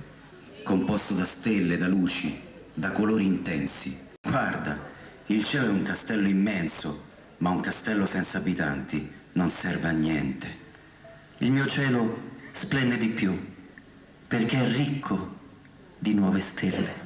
composto da stelle, da luci, da colori intensi. Guarda, il cielo è un castello immenso, ma un castello senza abitanti non serve a niente. Il mio cielo splende di più, perché è ricco di nuove stelle.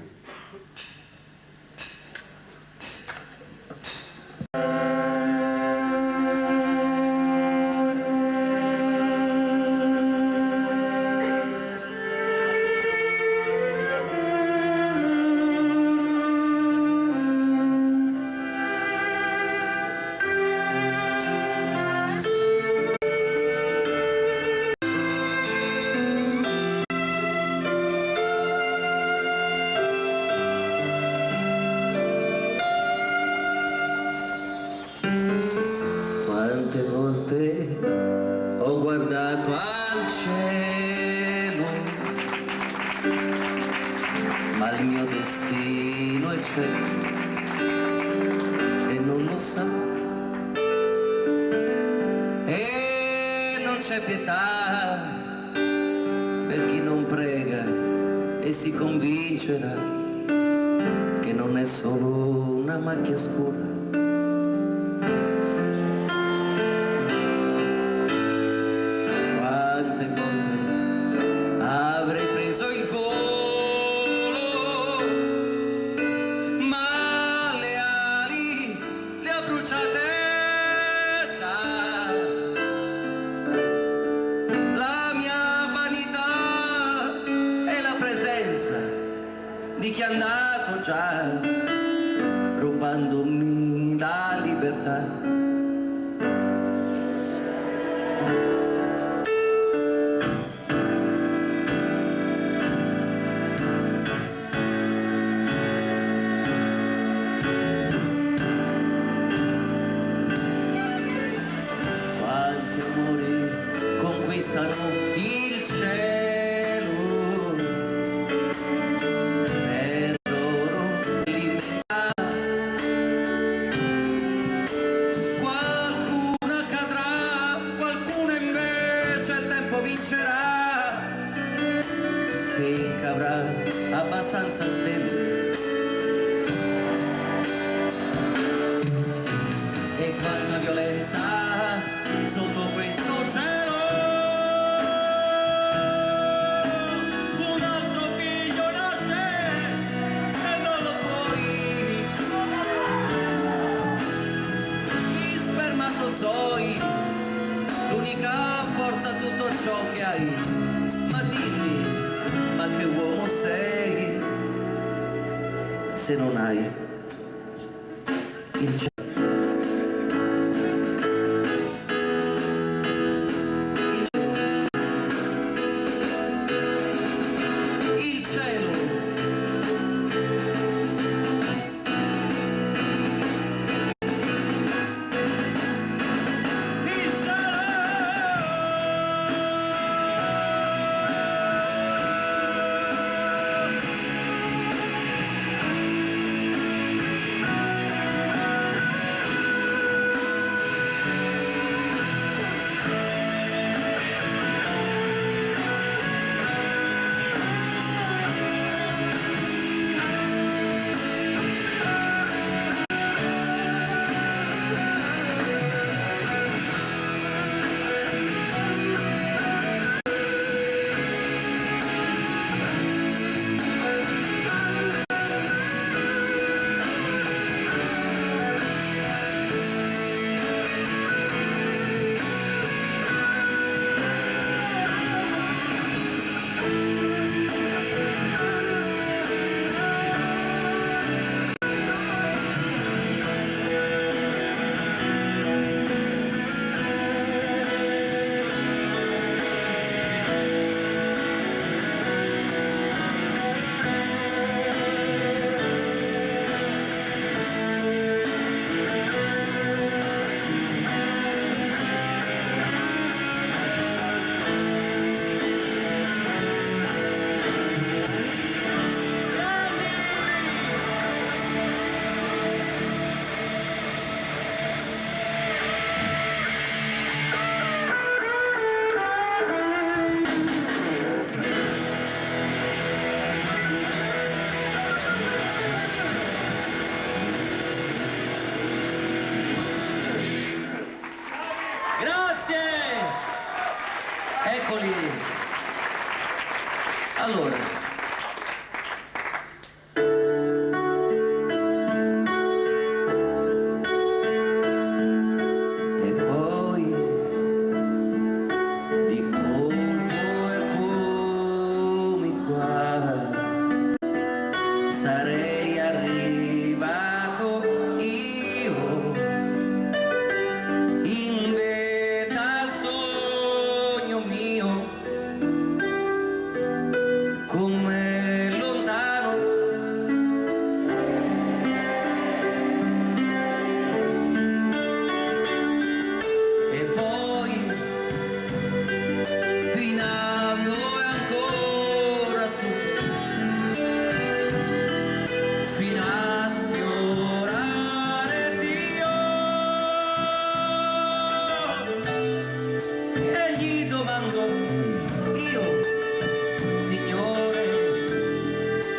Quante volte ho guardato al cielo, ma il mio destino è cielo e non lo sa. E non c'è pietà per chi non prega e si convincerà che non è solo una macchia scura. Avrei preso il volo, ma le ali le ho bruciate già. La mia vanità è la presenza di chi è andato già, rubandomi la libertà. Il cielo per loro libertà. Qualcuno cadrà, qualcuno invece il tempo vincerà, finché avrà abbastanza stelle e quanta violenza sotto questo cielo. L'unica forza, tutto ciò che hai, ma dimmi, ma che vuoi? se non hai il cielo. Eccoli. Allora. E poi di colpo eccomi qua. Sarei arrivato io in vetta al sogno mio, come lontano. E poi più in alto e ancora su, fino a sfiorare Dio. E gli domando io, Signore,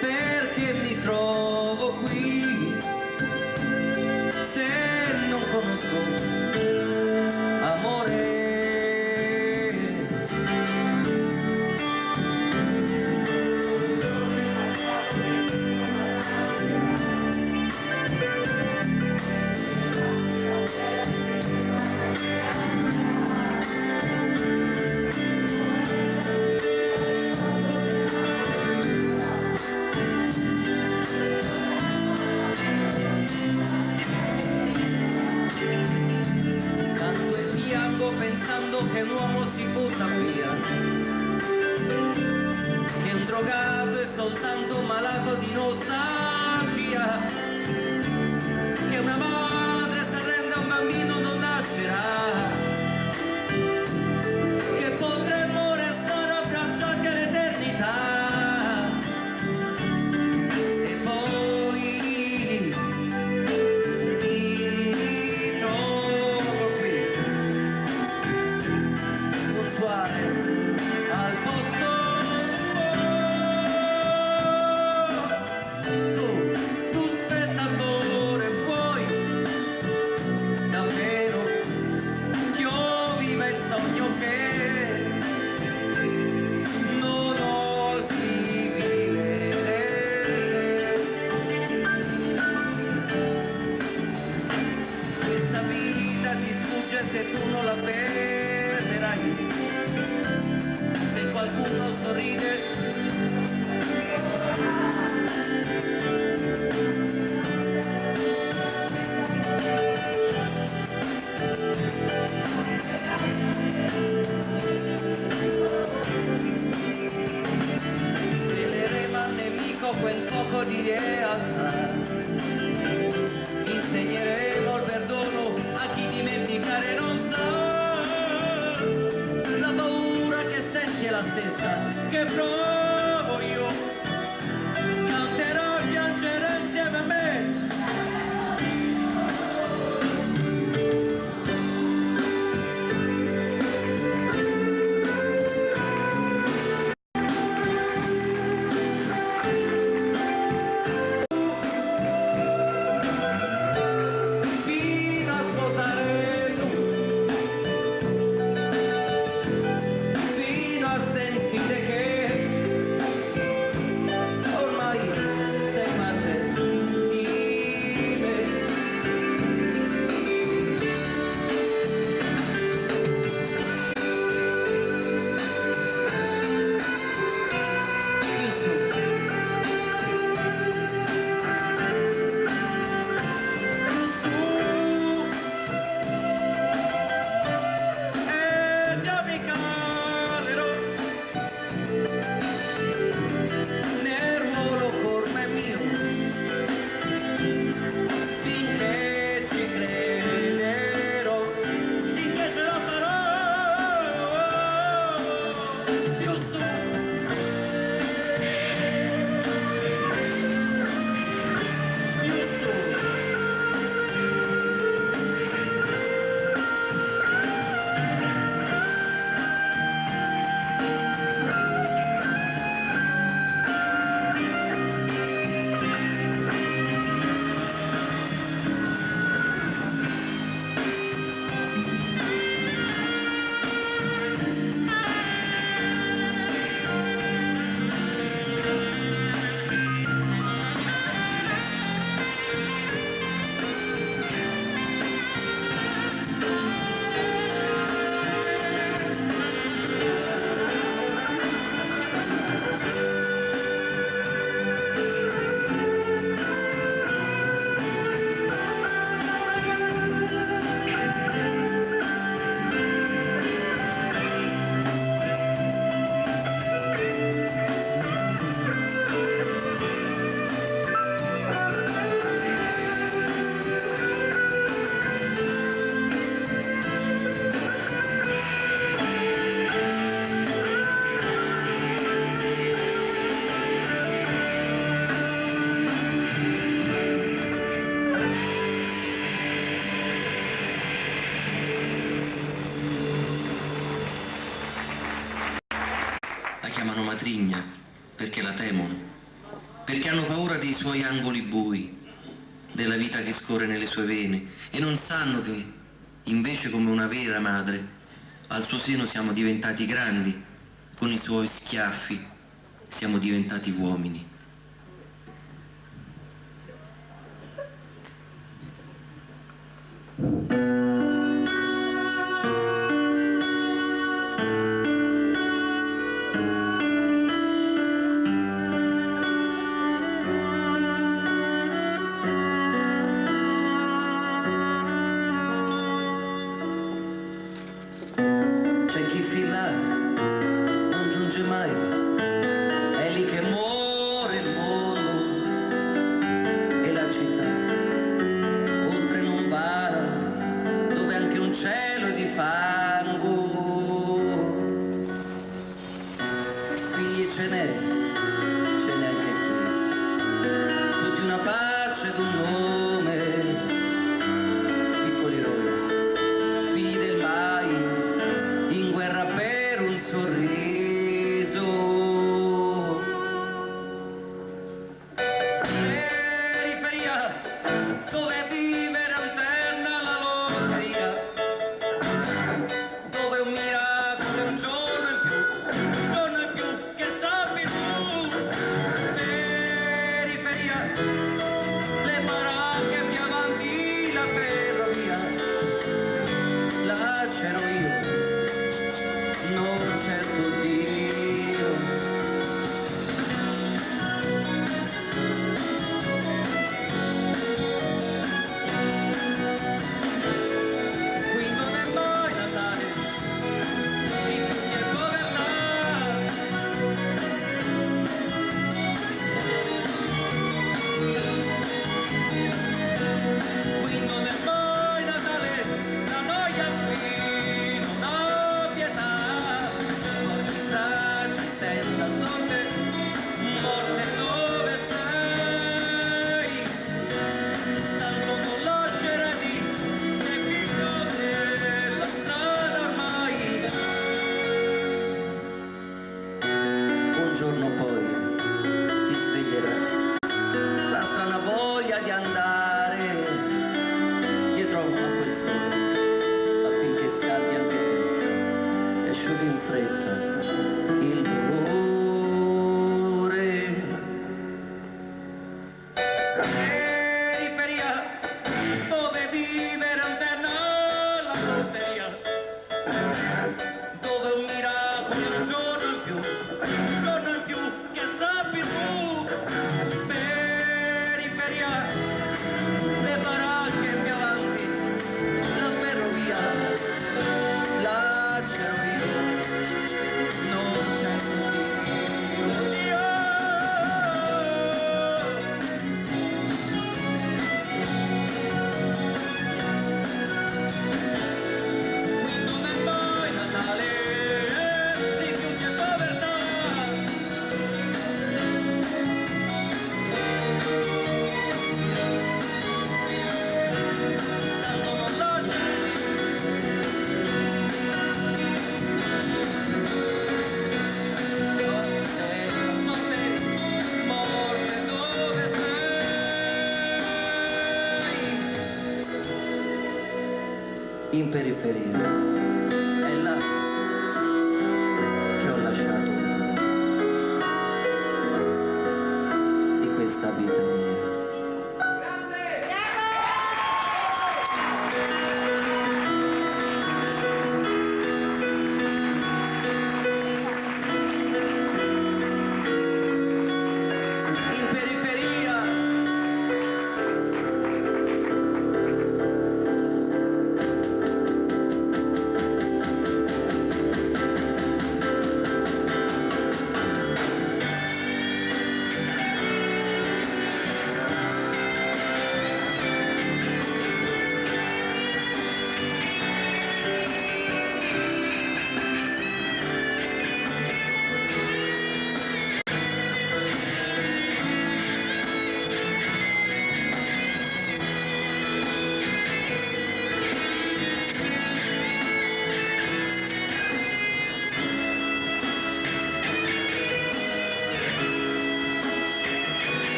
perché mi trovo qui se non conosco amore? Canto e piango pensando che un uomo si butta via, che un drogato è soltanto malato di nostalgia, che una madre se arrende a un bambino non nascerà, che potremmo restare abbracciati all'eternità. E poi mi trovo qui, puntuale al posto tuo. Tu quel poco di realtà. Insegneremo il perdono a chi dimenticare non sa. La paura che senti è la stessa che provo io. Canterò, piangerò insieme a me. La chiamano matrigna perché la temono, perché hanno paura dei suoi angoli bui, della vita che scorre nelle sue vene e non sanno che, invece come una vera madre, al suo seno siamo diventati grandi, con i suoi schiaffi siamo diventati uomini. C'è chi fin là non giunge mai, è lì che muore in periferia. È là che ho lasciato di questa vita mia.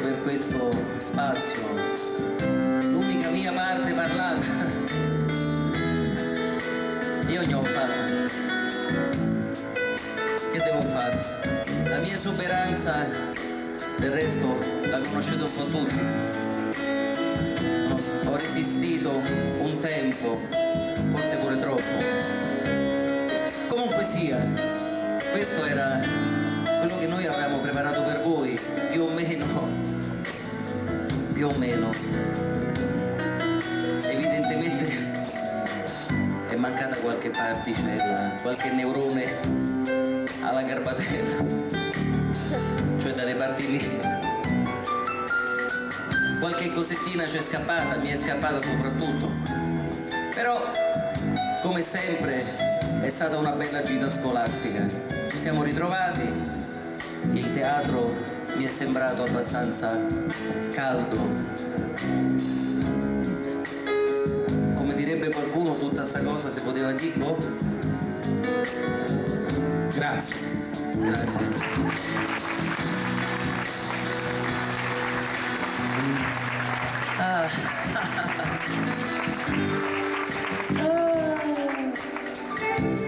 Per questo spazio l'unica mia parte parlata io ne ho fatto. Che devo fare? La mia esuberanza del resto la conoscete un po' tutti. Ho resistito un tempo, forse pure troppo. Comunque sia, questo era quello che noi avevamo preparato per voi, più o meno. Evidentemente è mancata qualche particella, qualche neurone alla garbatella, cioè dalle parti mie. Qualche cosettina c'è scappata, mi è scappata soprattutto. Però, come sempre, è stata una bella gita scolastica. Ci siamo ritrovati, il teatro mi è sembrato abbastanza caldo. Come direbbe qualcuno, tutta sta cosa si poteva dire, boh? Grazie. Grazie.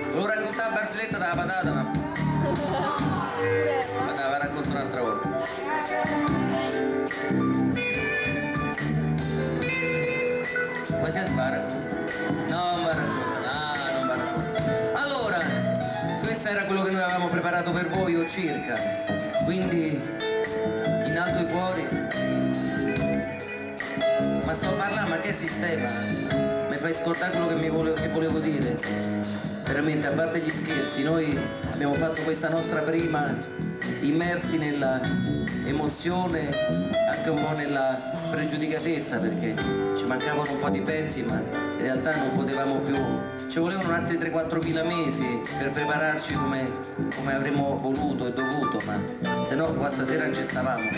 Volevo raccontare la barzelletta della patata, ma la racconto un'altra volta. Ma si spara? No, non mi racconta. Allora, questo era quello che noi avevamo preparato per voi, o circa. Quindi, in alto i cuori. Ma sto parlando, ma che sistema? Mi fai scordare quello che volevo dire. Veramente, a parte gli scherzi, noi abbiamo fatto questa nostra prima immersi nella emozione, anche un po' nella spregiudicatezza, perché ci mancavano un po' di pezzi, ma in realtà non potevamo più. Ci volevano altri 3-4 mila mesi per prepararci come avremmo voluto e dovuto, ma se no qua stasera non ci stavamo.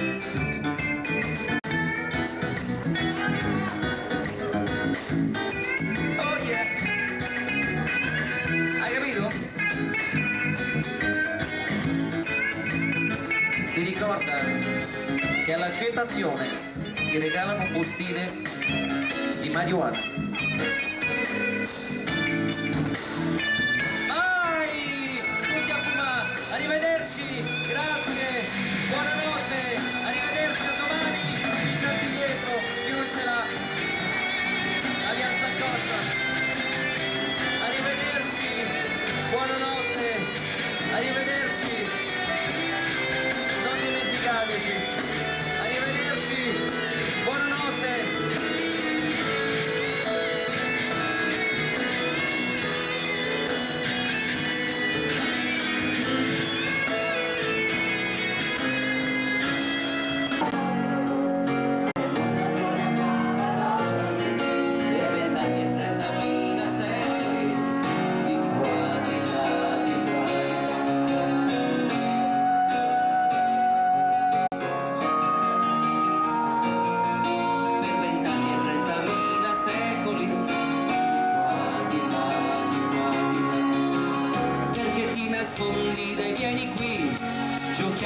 Oh yeah! Hai capito? Si ricorda che all'accettazione si regalano bustine di marijuana. Vai! Tutti a fumare! Arrivederci! Grazie! Buonanotte! Arrivederci a domani! Dice al biglietto, chi non ce l'ha!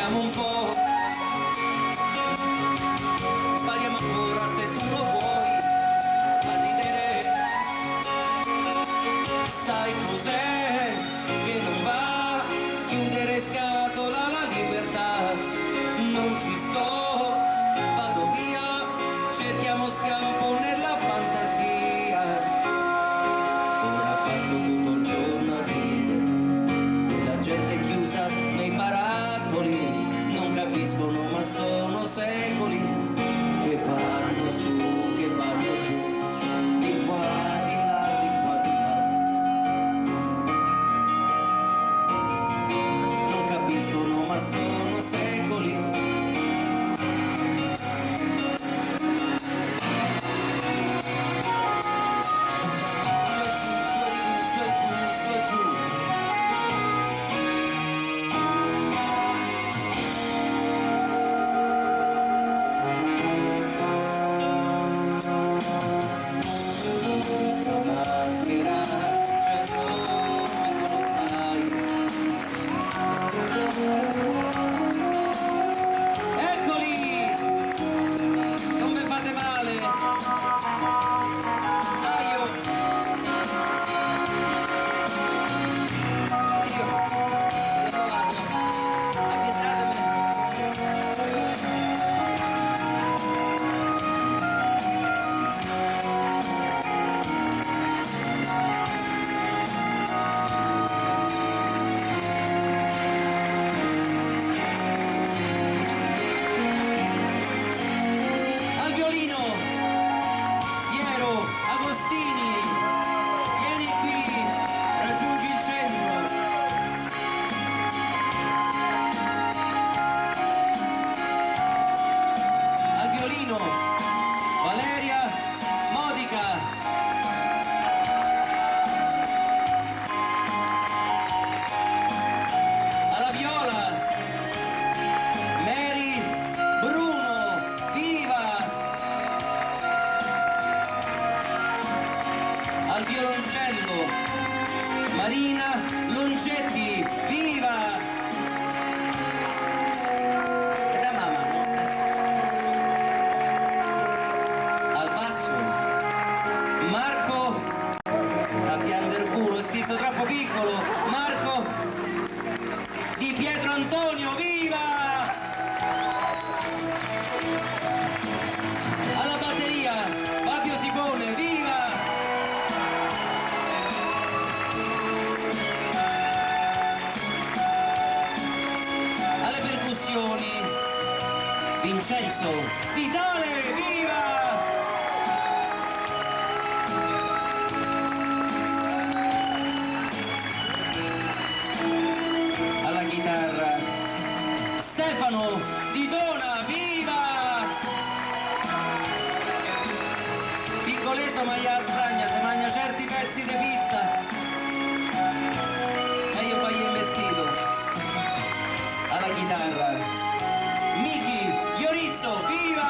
giochiamo un po', balliamo ancora se tu lo vuoi, a ridere. Sai cos'è che non va? Chiudere scatola alla libertà. Non ci sto, vado via, cerchiamo scampo nella fantasia. Ora passo tutto il giorno a ridere, la gente è chiusa nei barattoli, non capiscono ma sono secoli che vanno su, che vanno giù, di qua, di là, di qua, di là. Non capiscono ma sono secoli. Marina Longetti, viva! E da mamma, no? Al basso, Marco, a piangere culo, è scritto troppo piccolo, Marco Di Pietro Antonio, viva! Alla batteria, Fabio Sipone, viva! Vincenzo Vitale, viva! Alla chitarra Stefano Di Dona, viva! Piccoletto ma gli stragna, se mangia certi pezzi di pizza e io fai il vestito. Alla chitarra Miki Iorizzo, viva!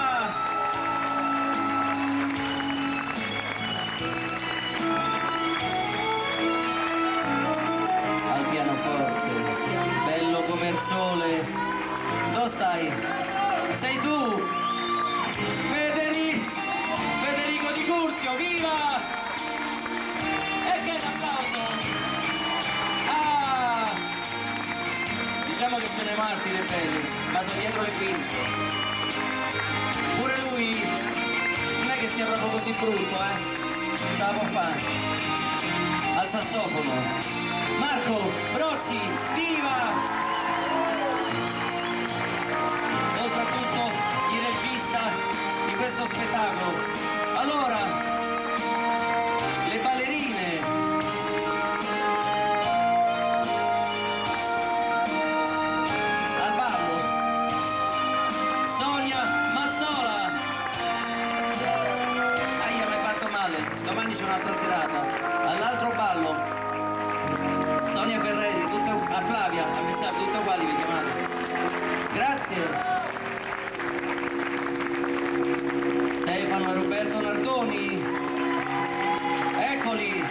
Al pianoforte, bello come il sole. Dove stai? Sei tu! Federico Di Curzio, viva! E che applauso! Ah! Diciamo che ce ne martiri belli, ma sono dietro le quinte. Pure lui non è che sia proprio così brutto, ce la può fare. Al sassofono Marco Rossi, viva! Oltre a tutto il regista di questo spettacolo. Allora, le ballerine. Al ballo Sonia Mazzola. Ahia, mi hai fatto male, domani c'è un'altra serata. All'altro ballo Sonia Ferreri, a Flavia, a Mezzano, tutte uguali vi chiamate. Grazie. Stefano e Roberto Nardoni, eccoli.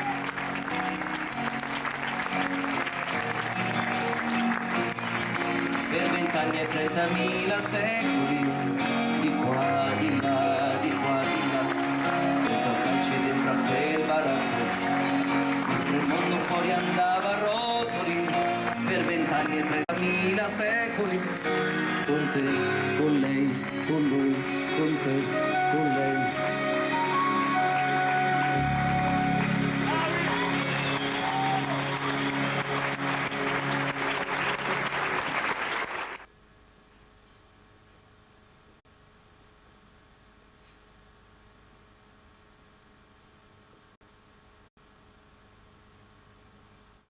Per 20 vent'anni e 30.000 secoli, di qua, di là, di qua, di là, preso a calci dentro a quel baracco, mentre il mondo fuori andava a rotoli, per vent'anni e 30.000 secoli, con te, con lei, con lui, con te.